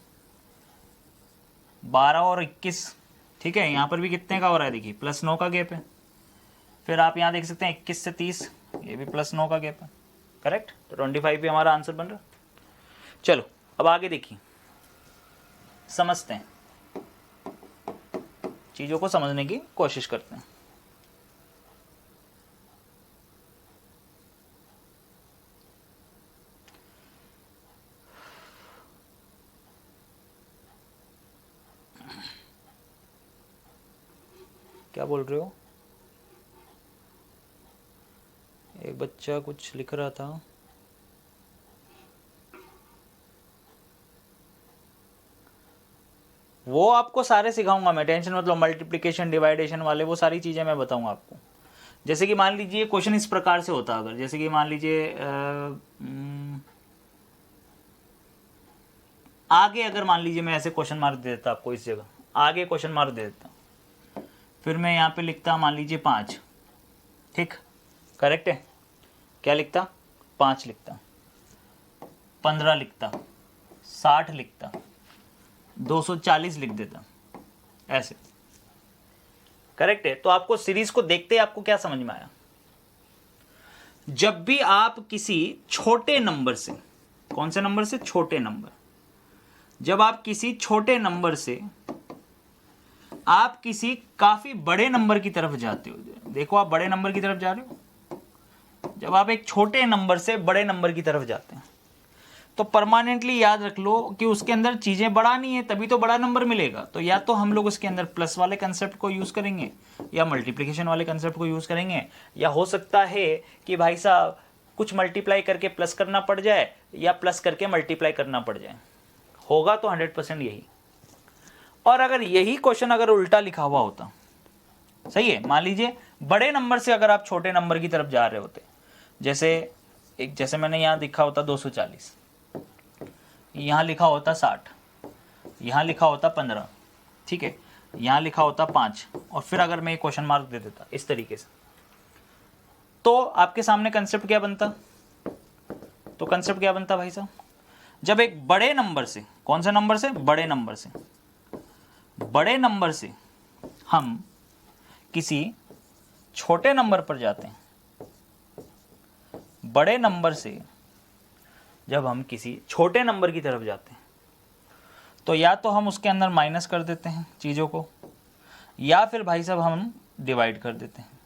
12 और 21, ठीक है। यहाँ पर भी कितने का हो रहा है? देखिए +9 का गैप है। फिर आप यहाँ देख सकते हैं 21 से 30, ये भी +9 का गैप है, करेक्ट। तो 25 भी हमारा आंसर बन रहा है। चलो अब आगे देखिए, समझते हैं, चीज़ों को समझने की कोशिश करते हैं। क्या बोल रहे हो? एक बच्चा कुछ लिख रहा था, वो आपको सारे सिखाऊंगा मैं, टेंशन मतलब मल्टीप्लिकेशन डिवाइडेशन वाले वो सारी चीज़ें मैं बताऊंगा आपको। जैसे कि मान लीजिए क्वेश्चन इस प्रकार से होता, अगर जैसे कि मान लीजिए आगे अगर मान लीजिए मैं ऐसे क्वेश्चन मार्क दे देता आपको, इस जगह आगे क्वेश्चन मार्क दे देता, फिर मैं यहाँ पे लिखता मान लीजिए 5, ठीक, करेक्ट है। क्या लिखता? 5 लिखता, 15 लिखता, 60 लिखता, 240 लिख देता, ऐसे, करेक्ट है। तो आपको सीरीज को देखते ही आपको क्या समझ में आया? जब भी आप किसी छोटे नंबर से, कौन से नंबर से? छोटे नंबर, जब आप किसी छोटे नंबर से आप किसी काफी बड़े नंबर की तरफ जाते हो, देखो आप बड़े नंबर की तरफ जा रहे हो, जब आप एक छोटे नंबर से बड़े नंबर की तरफ जाते हैं तो परमानेंटली याद रख लो कि उसके अंदर चीजें बढ़ानी है, तभी तो बड़ा नंबर मिलेगा। तो या तो हम लोग उसके अंदर प्लस वाले कंसेप्ट को यूज करेंगे, या मल्टीप्लिकेशन वाले कंसेप्ट को यूज करेंगे, या हो सकता है कि भाई साहब कुछ मल्टीप्लाई करके प्लस करना पड़ जाए, या प्लस करके मल्टीप्लाई करना पड़ जाए, होगा तो 100% यही। और अगर यही क्वेश्चन अगर उल्टा लिखा हुआ होता, सही है, मान लीजिए बड़े नंबर से अगर आप छोटे नंबर की तरफ जा रहे होते, जैसे मैंने यहां लिखा होता 240, यहां लिखा होता 60, यहां लिखा होता 15, ठीक है, यहां लिखा होता 5, और फिर अगर मैं एक क्वेश्चन मार्क दे देता इस तरीके से, तो आपके सामने कंसेप्ट क्या बनता? तो कंसेप्ट क्या बनता भाई साहब? जब एक बड़े नंबर से, कौन से नंबर से? बड़े नंबर से, बड़े नंबर से हम किसी छोटे नंबर पर जाते हैं, बड़े नंबर से जब हम किसी छोटे नंबर की तरफ जाते हैं तो या तो हम उसके अंदर माइनस कर देते हैं चीज़ों को, या फिर भाई साहब हम डिवाइड कर देते हैं।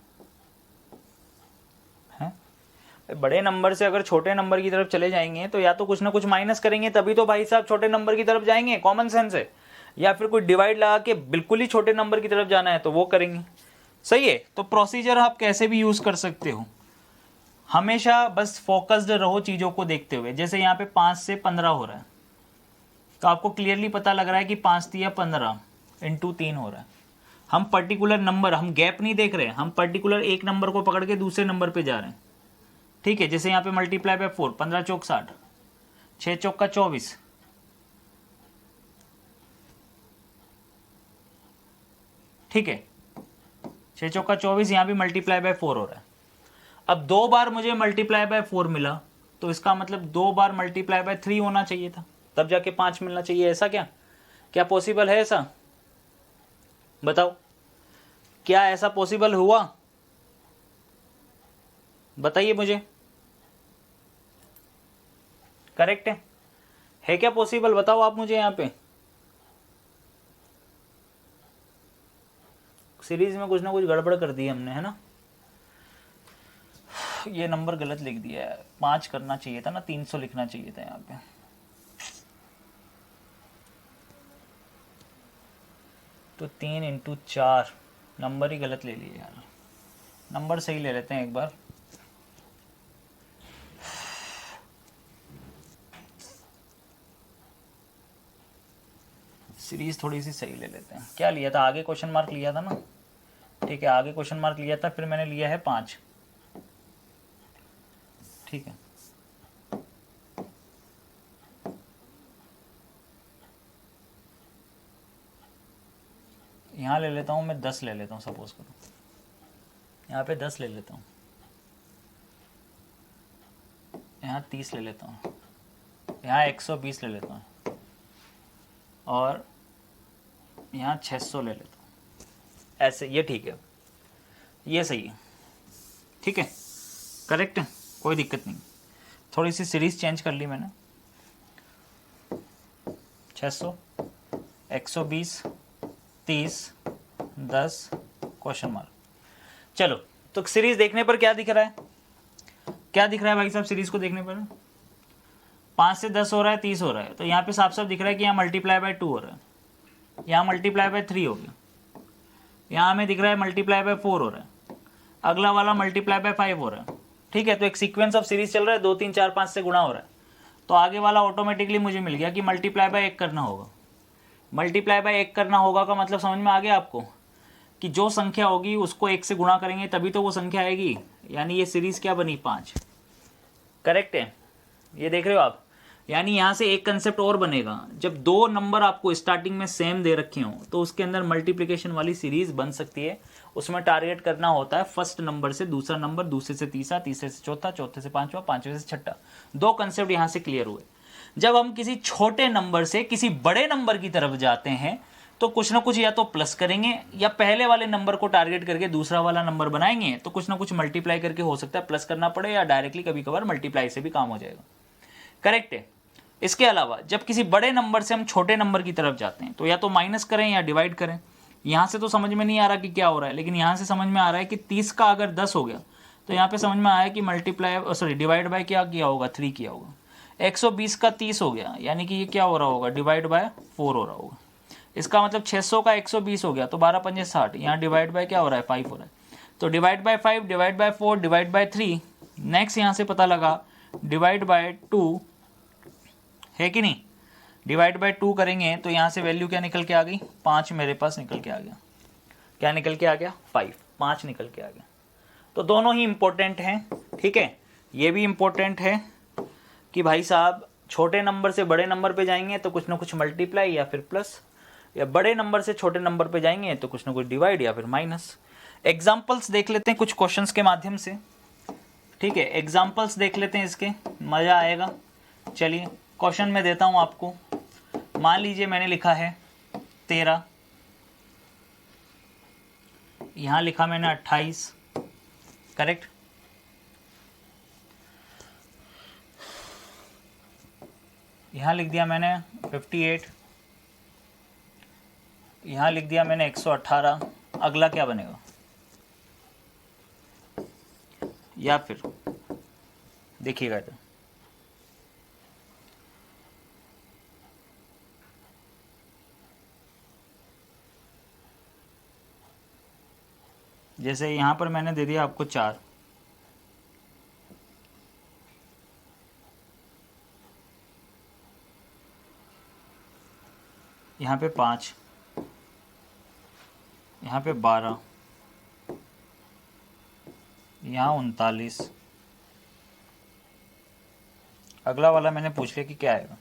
बड़े नंबर से अगर छोटे नंबर की तरफ चले जाएंगे तो या तो कुछ ना कुछ माइनस करेंगे, तभी तो भाई साहब छोटे नंबर की तरफ जाएंगे, कॉमन सेंस है, या फिर कोई डिवाइड लगा के बिल्कुल ही छोटे नंबर की तरफ जाना है तो वो करेंगे, सही है। तो प्रोसीजर आप कैसे भी यूज कर सकते हो, हमेशा बस फोकस्ड रहो चीज़ों को देखते हुए। जैसे यहाँ पे 5 से 15 हो रहा है, तो आपको क्लियरली पता लग रहा है कि 5 तिया 15 इंटू 3 हो रहा है। हम पर्टिकुलर नंबर, हम गैप नहीं देख रहे हैं, हम पर्टिकुलर एक नंबर को पकड़ के दूसरे नंबर पे जा रहे हैं, ठीक है। जैसे यहाँ पे मल्टीप्लाई बाय 4, 15 चौक 60, 6 चौक का 24, ठीक है, 6 चौक का 24, यहाँ भी मल्टीप्लाई बाय 4 हो रहा है। अब 2 बार मुझे मल्टीप्लाई बाय 4 मिला, तो इसका मतलब 2 बार मल्टीप्लाई बाय 3 होना चाहिए था, तब जाके 5 मिलना चाहिए। ऐसा क्या पॉसिबल है? ऐसा बताओ, क्या ऐसा पॉसिबल हुआ? बताइए मुझे, करेक्ट है क्या पॉसिबल? बताओ आप मुझे। यहाँ पे सीरीज में कुछ ना कुछ गड़बड़ कर दी हमने, है ना। ये नंबर गलत लिख दिया है, 5 करना चाहिए था ना, 300 लिखना चाहिए था यहाँ पे। तो 3 × 4 नंबर ही गलत ले लिए यार। नंबर सही ले लेते हैं एक बार। सीरीज थोड़ी सी सही ले लेते हैं। क्या लिया था? आगे क्वेश्चन मार्क लिया था ना, ठीक है, आगे क्वेश्चन मार्क लिया था, फिर मैंने लिया है 5, ठीक है। यहाँ ले लेता हूँ मैं 10 ले लेता हूँ, सपोज करो यहाँ पे 10 ले लेता हूँ, यहाँ 30 ले लेता हूँ, यहाँ 120 ले लेता हूँ, और यहाँ 600 ले लेता हूँ। ऐसे ये ठीक है, ये सही है, ठीक है, करेक्ट है, कोई दिक्कत नहीं। थोड़ी सी सीरीज चेंज कर ली मैंने। 600, 120, 30, 10, क्वेश्चन मार्क। चलो, तो सीरीज देखने पर क्या दिख रहा है? क्या दिख रहा है भाई साहब सीरीज को देखने पर? 5 से 10 हो रहा है, 30 हो रहा है, तो यहाँ पे साफ साफ दिख रहा है कि यहाँ मल्टीप्लाई बाय 2 हो रहा है, यहाँ मल्टीप्लाई बाय 3 हो गया, यहाँ हमें दिख रहा है मल्टीप्लाई बाय 4 हो रहा है, अगला वाला मल्टीप्लाई बाय 5 हो रहा है, ठीक है। तो एक सीक्वेंस ऑफ सीरीज चल रहा है, 2 3 4 5 से गुणा हो रहा है, तो आगे वाला ऑटोमेटिकली मुझे मिल गया कि मल्टीप्लाई बाय 1 करना होगा। मल्टीप्लाई बाय 1 करना होगा का मतलब समझ में आ गया आपको, कि जो संख्या होगी उसको 1 से गुणा करेंगे तभी तो वो संख्या आएगी, यानी ये सीरीज क्या बनी? 5, करेक्ट है। ये देख रहे हो आप, यानी यहाँ से एक कंसेप्ट और बनेगा, जब दो नंबर आपको स्टार्टिंग में सेम दे रखे हों तो उसके अंदर मल्टीप्लिकेशन वाली सीरीज बन सकती है। उसमें टारगेट करना होता है फर्स्ट नंबर से दूसरा नंबर, दूसरे से तीसरा, तीसरे से चौथा, चौथे से पांचवा, पांचवे से छठा। दो कंसेप्ट यहाँ से क्लियर हुए। जब हम किसी छोटे नंबर से किसी बड़े नंबर की तरफ जाते हैं तो कुछ ना कुछ या तो प्लस करेंगे या पहले वाले नंबर को टारगेट करके दूसरा वाला नंबर बनाएंगे, तो कुछ ना कुछ मल्टीप्लाई करके हो सकता है प्लस करना पड़े, या डायरेक्टली कभी कभार मल्टीप्लाई से भी काम हो जाएगा, करेक्ट है। इसके अलावा जब किसी बड़े नंबर से हम छोटे नंबर की तरफ जाते हैं तो या तो माइनस करें या डिवाइड करें। यहां से तो समझ में नहीं आ रहा कि क्या हो रहा है, लेकिन यहां से समझ में आ रहा है कि 30 का अगर 10 हो गया तो यहाँ पे समझ में आया कि मल्टीप्लाई सॉरी डिवाइड बाय क्या किया होगा? 3 किया होगा। 120 का 30 हो गया, यानी कि ये क्या हो रहा होगा? डिवाइड बाय 4 हो रहा होगा। इसका मतलब 600 का 120 हो गया तो 12 पंजे 60, यहाँ डिवाइड बाय क्या हो रहा है? 5 हो रहा है। तो divide by 5, divide by 4, divide by 3। Next यहाँ से पता लगा डिवाइड बाय 2 है कि नहीं? डिवाइड बाय 2 करेंगे तो यहाँ से वैल्यू क्या निकल के आ गई? 5 मेरे पास निकल के आ गया। क्या निकल के आ गया? 5 निकल के आ गया। तो दोनों ही इंपॉर्टेंट हैं, ठीक है। ये भी इंपॉर्टेंट है कि भाई साहब छोटे नंबर से बड़े नंबर पे जाएंगे तो कुछ ना कुछ मल्टीप्लाई या फिर प्लस, या बड़े नंबर से छोटे नंबर पे जाएंगे तो कुछ ना कुछ डिवाइड या फिर माइनस। एग्जाम्पल्स देख लेते हैं कुछ क्वेश्चंस के माध्यम से, ठीक है। एग्जाम्पल्स देख लेते हैं, इसके मज़ा आएगा। चलिए क्वेश्चन में देता हूं आपको। मान लीजिए मैंने लिखा है 13, यहां लिखा मैंने 28, करेक्ट। यहां लिख दिया मैंने 58, यहां लिख दिया मैंने 118। अगला क्या बनेगा? या फिर देखिएगा इधर, जैसे यहां पर मैंने दे दिया आपको 4, यहाँ पे 5, यहाँ पे 12, यहाँ 39। अगला वाला मैंने पूछ लिया कि क्या आएगा।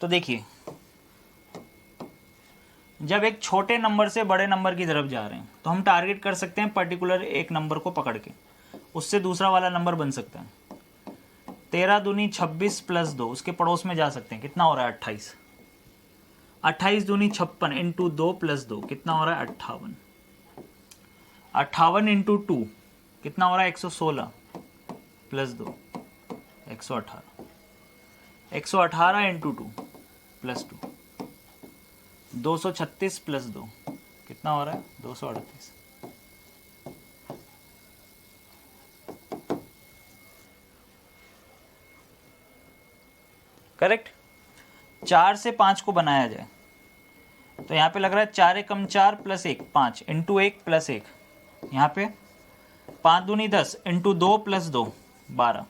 तो देखिए, जब एक छोटे नंबर से बड़े नंबर की तरफ जा रहे हैं तो हम टारगेट कर सकते हैं पर्टिकुलर एक नंबर को पकड़ के, उससे दूसरा वाला नंबर बन सकता है। 13 दूनी 26 प्लस 2, उसके पड़ोस में जा सकते हैं। कितना हो रहा है? 28। 28 दूनी 56 इंटू 2 प्लस 2 कितना हो रहा है? 58। 58 इंटू 2 कितना हो रहा है? 116 प्लस 2 118। 118 इंटू 2 प्लस 2, 236 प्लस 2 कितना हो रहा है? 238। करेक्ट। 4 से 5 को बनाया जाए तो यहाँ पे लग रहा है 4 एकम 4 प्लस 1 5 इंटू 1 प्लस 1, यहाँ पे 5 दूनी 10 इंटू 2 प्लस 2 12,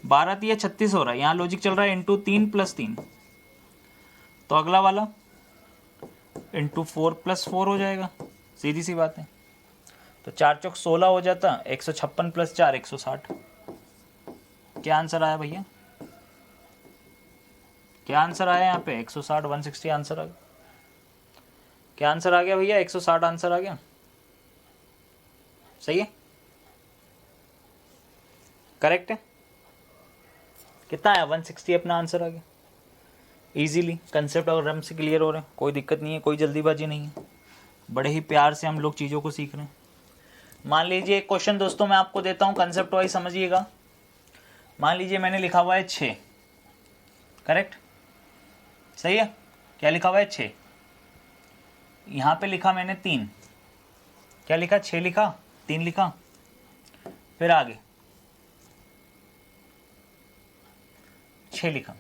12 दिए 36 हो रहा है। यहाँ लॉजिक चल रहा है इंटू 3 प्लस 3, तो अगला वाला इंटू 4 प्लस 4 हो जाएगा, सीधी सी बात है। तो 4 चौक 16 हो जाता, 156 प्लस 4 160। क्या आंसर आया भैया? क्या आंसर आया यहाँ पे? 160 160 आंसर आ गया। क्या आंसर आ गया भैया? 160 आंसर आ गया। सही है, करेक्ट है। कितना आया? 160 अपना आंसर आ गया। इजीली कंसेप्ट और रम से क्लियर हो रहे हैं, कोई दिक्कत नहीं है, कोई जल्दीबाजी नहीं है, बड़े ही प्यार से हम लोग चीज़ों को सीख रहे हैं। मान लीजिए एक क्वेश्चन दोस्तों मैं आपको देता हूँ, कंसेप्ट वाइज समझिएगा। मान लीजिए मैंने लिखा हुआ है 6, करेक्ट, सही है। क्या लिखा हुआ है? 6। यहाँ पे लिखा मैंने 3, क्या लिखा? 6 लिखा, 3 लिखा, फिर आगे 6 लिखा,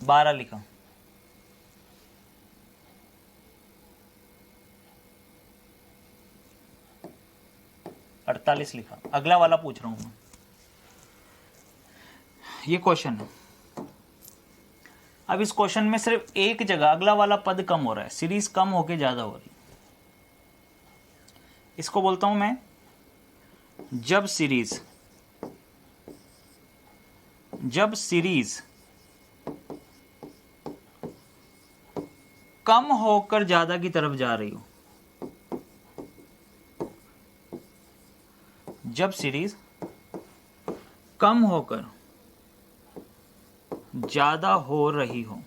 बारह लिखा, अड़तालीस लिखा। अगला वाला पूछ रहा हूं मैं, ये क्वेश्चन है। अब इस क्वेश्चन में सिर्फ एक जगह अगला वाला पद कम हो रहा है, सीरीज कम होके ज्यादा हो रही है। इसको बोलता हूं मैं जब सीरीज कम होकर ज्यादा की तरफ जा रही हो, जब सीरीज कम होकर ज्यादा हो रही हो,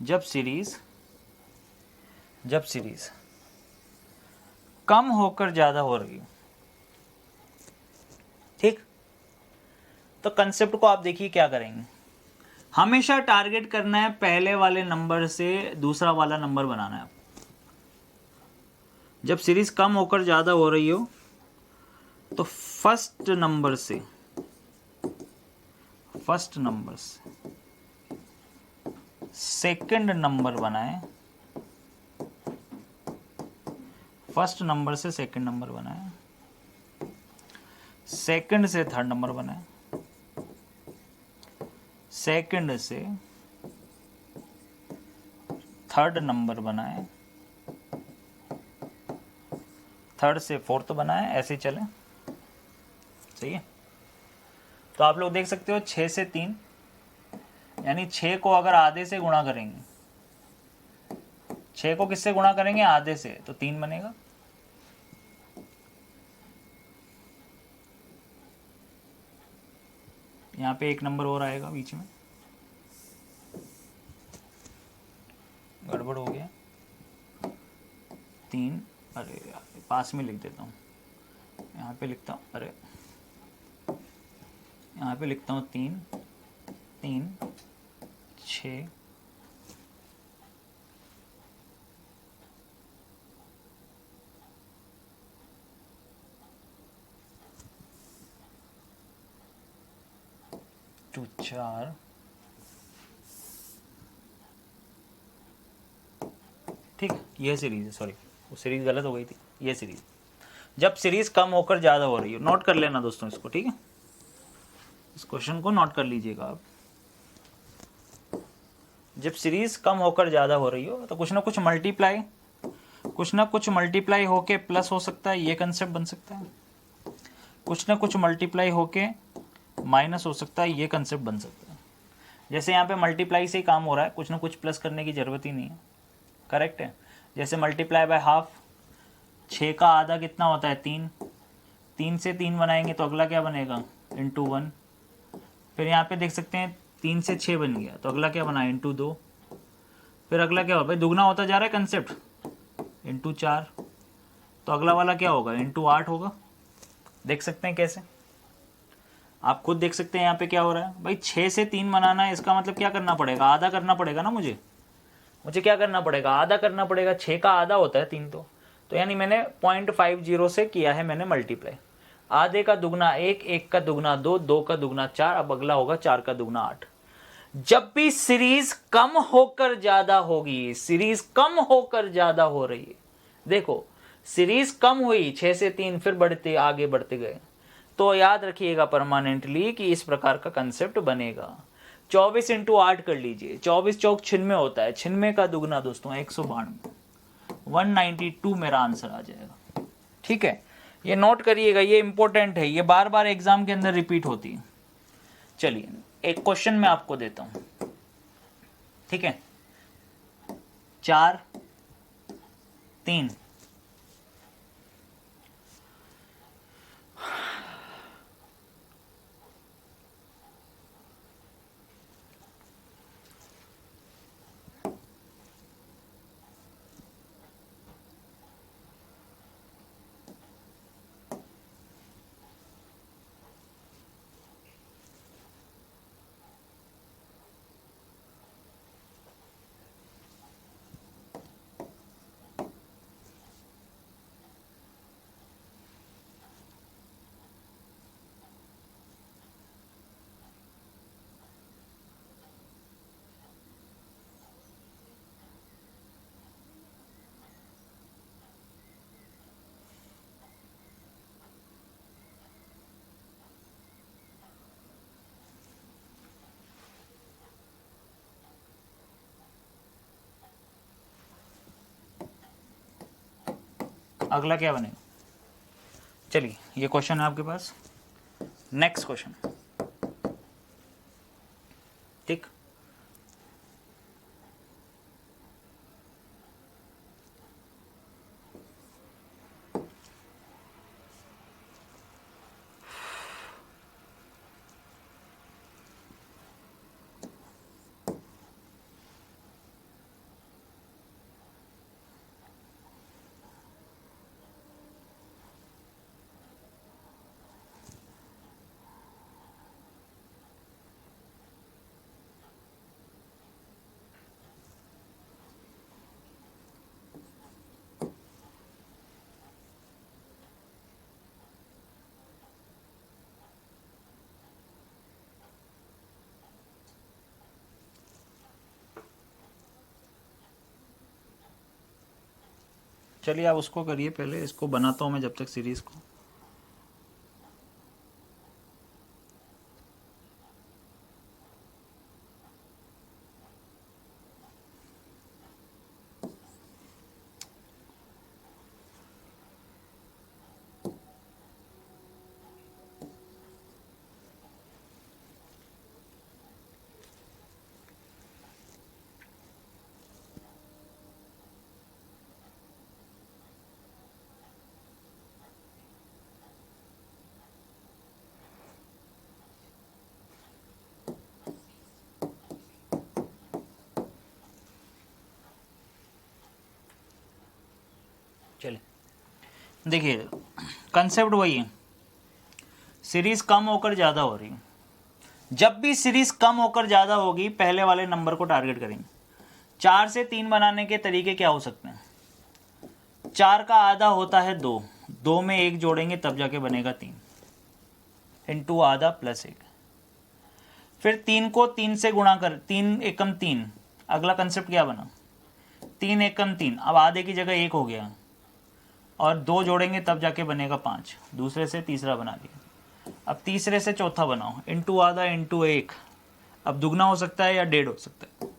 जब सीरीज कम होकर ज्यादा हो रही हो, ठीक। तो कंसेप्ट को आप देखिए क्या करेंगे। हमेशा टारगेट करना है पहले वाले नंबर से दूसरा वाला नंबर बनाना है। जब सीरीज कम होकर ज्यादा हो रही हो तो फर्स्ट नंबर से सेकंड नंबर बनाए, फर्स्ट नंबर से सेकंड नंबर बनाए, सेकंड से थर्ड नंबर बनाए, सेकंड से थर्ड नंबर बनाए, थर्ड से फोर्थ बनाए, ऐसे चले, सही है। तो आप लोग देख सकते हो 6 से 3, यानी 6 को अगर आधे से गुणा करेंगे, 6 को किससे गुणा करेंगे? आधे से, तो 3 बनेगा। यहाँ पे एक नंबर और आएगा बीच में, गड़बड़ हो गया, 3, अरे यार पास में लिख देता हूँ, यहाँ पे लिखता हूँ, अरे यहाँ पे लिखता हूँ 3 3 6 2 4, ठीक। यह सीरीज है, सॉरी वो सीरीज गलत हो गई थी। ये सीरीज जब सीरीज कम होकर ज्यादा हो रही हो, नोट कर लेना दोस्तों इसको, ठीक है। इस क्वेश्चन को नोट कर लीजिएगा आप। जब सीरीज कम होकर ज्यादा हो रही हो तो कुछ ना कुछ मल्टीप्लाई होके प्लस हो सकता है, ये कंसेप्ट बन सकता है। कुछ ना कुछ मल्टीप्लाई होके माइनस हो सकता है, ये कंसेप्ट बन सकता है। जैसे यहाँ पे मल्टीप्लाई से ही काम हो रहा है, कुछ ना कुछ प्लस करने की जरूरत ही नहीं है, करेक्ट है। जैसे मल्टीप्लाई बाय हाफ, 6 का आधा कितना होता है? 3, 3 से 3 बनाएंगे तो अगला क्या बनेगा? इंटू 1। फिर यहाँ पे देख सकते हैं 3 से 6 बन गया तो अगला क्या बना? इंटू 2। फिर अगला क्या होगा? भाई दुगना होता जा रहा है कंसेप्ट, इंटू 4, तो अगला वाला क्या होगा, इंटू 8 होगा। देख सकते हैं कैसे, आप खुद देख सकते हैं यहाँ पे क्या हो रहा है भाई। 6 से 3 बनाना है, इसका मतलब क्या करना पड़ेगा, आधा करना पड़ेगा ना मुझे क्या करना पड़ेगा, आधा करना पड़ेगा। 6 का आधा होता है 3, तो यानी मैंने 0.50 से किया है मैंने मल्टीप्लाई। आधे का दुगना 1, 1 का दुगना 2, 2 का दुगना 4, अब अगला होगा 4 का दुगना 8। जब भी सीरीज कम होकर ज्यादा होगी, सीरीज कम होकर ज्यादा हो रही है, देखो सीरीज कम हुई 6 से 3, फिर बढ़ते आगे बढ़ते गए, तो याद रखिएगा परमानेंटली कि इस प्रकार का कंसेप्ट बनेगा। 24 इंटू 8 कर लीजिए, 24 चौक 96 होता है, 96 का दुगना दोस्तों 192, 192 मेरा आंसर आ जाएगा। ठीक है, ये नोट करिएगा, ये इंपॉर्टेंट है, ये बार बार एग्जाम के अंदर रिपीट होती है। चलिए एक क्वेश्चन मैं आपको देता हूं, ठीक है। 4, 3, अगला क्या बनेगा। चलिए ये क्वेश्चन है आपके पास, नेक्स्ट क्वेश्चन, ठीक। चलिए आप उसको करिए, पहले इसको बनाता हूं मैं जब तक सीरीज को। चलिए देखिए, कंसेप्ट वही है, सीरीज कम होकर ज़्यादा हो रही है। जब भी सीरीज कम होकर ज़्यादा होगी, पहले वाले नंबर को टारगेट करेंगे। 4 से 3 बनाने के तरीके क्या हो सकते हैं। 4 का आधा होता है 2, 2 में 1 जोड़ेंगे तब जाके बनेगा 3, इंटू आधा प्लस 1। फिर 3 को 3 से गुणा कर, 3 एकम 3, अगला कंसेप्ट क्या बना, 3 एकम 3, अब आधे की जगह 1 हो गया, और 2 जोड़ेंगे तब जाके बनेगा 5, दूसरे से तीसरा बना लिया। अब तीसरे से चौथा बनाओ, इंटू आधा इंटू 1, अब दुगना हो सकता है या डेढ़ हो सकता है,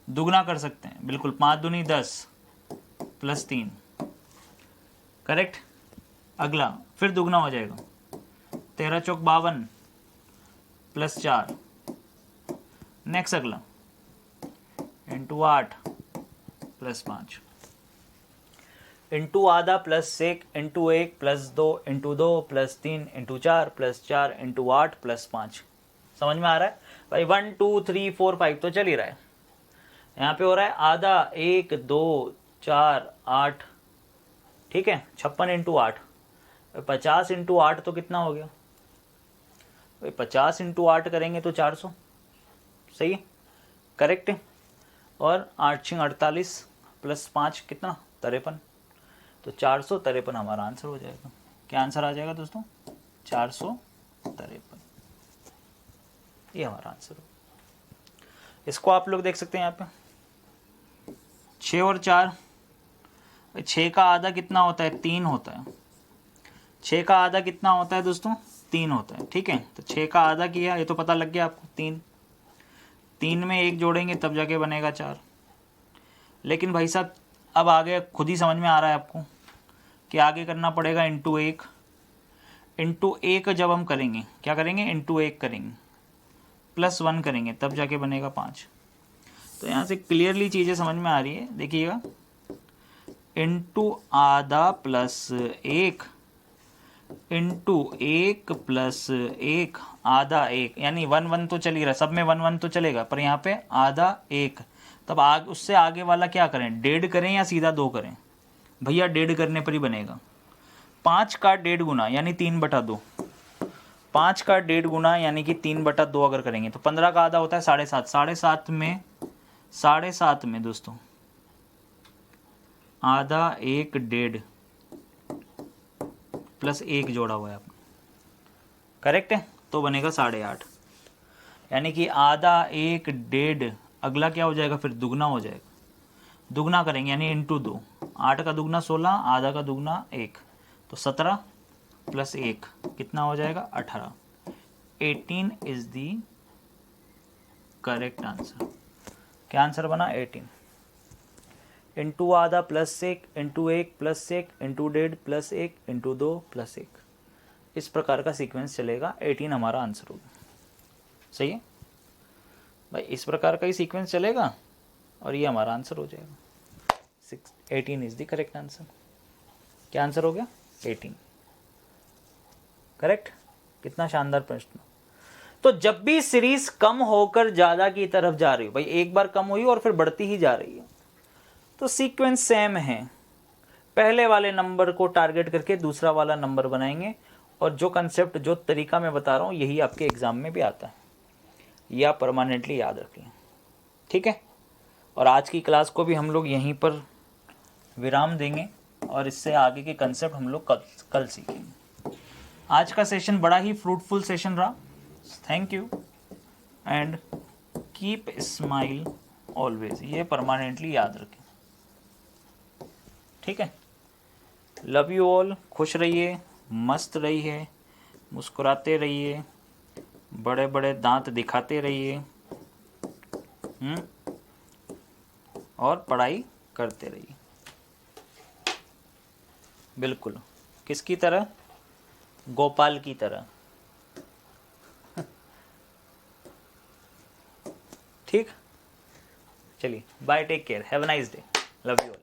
दुगना कर सकते हैं बिल्कुल, 5 दूनी 10 प्लस 3, करेक्ट। अगला फिर दुगना हो जाएगा, 13 चौक 52 प्लस 4, नेक्स्ट अगला इंटू 8 प्लस 5, इंटू आधा plus 1 into 1 plus 2 into 2 plus 3 into 4 plus 4 into 8 plus 5। समझ में आ रहा है भाई, 1 2 3 4 5 तो चल ही रहा है। यहाँ पे हो रहा है आधा 1 2 4 8 ठीक है, 56 इंटू 8, 50 इंटू 8 तो कितना हो गया भाई, 50 इंटू 8 करेंगे तो 400, सही है, करेक्ट है। और 8 6 48 प्लस 5 कितना 53, तो 453 हमारा आंसर हो जाएगा। क्या आंसर आ जाएगा दोस्तों, 453, ये हमारा आंसर हो। इसको आप लोग देख सकते हैं यहाँ पे 6 और 4, 6 का आधा कितना होता है, 3 होता है। 6 का आधा कितना होता है दोस्तों, 3 होता है, ठीक है। तो 6 का आधा किया, ये तो पता लग गया आपको, 3, 3 में 1 जोड़ेंगे तब जाके बनेगा 4। लेकिन भाई साहब अब आगे खुद ही समझ में आ रहा है आपको कि आगे करना पड़ेगा इंटू 1, इंटू 1 जब हम करेंगे क्या करेंगे, इंटू 1 करेंगे, प्लस 1 करेंगे तब जाके बनेगा 5। तो यहाँ से क्लियरली चीज़ें समझ में आ रही है, देखिएगा, इंटू आधा प्लस 1 इंटू 1 प्लस 1 आधा 1, यानी 1 1 तो चल ही रहा, सब में 1 1 तो चलेगा, पर यहाँ पे आधा 1, तब उससे आगे वाला क्या करें, 1.5 करें या सीधा 2 करें, भैया 1.5 करने पर ही बनेगा। 5 का 1.5 गुना यानी 3/2, 5 का 1.5 गुना यानी कि 3/2 अगर करेंगे तो 15 का आधा होता है 7.5, 7.5 में दोस्तों आधा 1 1.5 प्लस 1 जोड़ा हुआ है आपने, करेक्ट है, तो बनेगा 8.5, यानी कि आधा 1 1.5, अगला क्या हो जाएगा फिर, दुगना हो जाएगा, दुगना करेंगे यानी इंटू 2, 8 का दुगना 16, आधा का दुगना 1, तो 17 प्लस 1 कितना हो जाएगा 18, 18 इज दी करेक्ट आंसर। क्या आंसर बना, 18, इंटू आधा plus 1 into 1 plus 1 into 1.5 plus 1 into 2 plus 1, इस प्रकार का सीक्वेंस चलेगा, 18 हमारा आंसर होगा। सही है भाई, इस प्रकार का ही सीक्वेंस चलेगा और ये हमारा आंसर हो जाएगा। 18 इज द करेक्ट आंसर। क्या आंसर हो गया, 18, करेक्ट। कितना शानदार प्रश्न। तो जब भी सीरीज कम होकर ज्यादा की तरफ जा रही हो, भाई एक बार कम हुई और फिर बढ़ती ही जा रही है, तो सीक्वेंस सेम है, पहले वाले नंबर को टारगेट करके दूसरा वाला नंबर बनाएंगे, और जो कंसेप्ट जो तरीका मैं बता रहा हूं यही आपके एग्जाम में भी आता है, यह आप परमानेंटली याद रखें, ठीक है। और आज की क्लास को भी हम लोग यहीं पर विराम देंगे और इससे आगे के कंसेप्ट हम लोग कल सीखेंगे। आज का सेशन बड़ा ही फ्रूटफुल सेशन रहा। Thank you and keep smile always, ये परमानेंटली याद रखें, ठीक है। लव यू ऑल, खुश रहिए, मस्त रहिए, मुस्कुराते रहिए, बड़े बड़े दांत दिखाते रहिए, और पढ़ाई करते रहिए, बिल्कुल किसकी तरह, गोपाल की तरह, ठीक। चलिए bye, take care, have a nice day, love you all.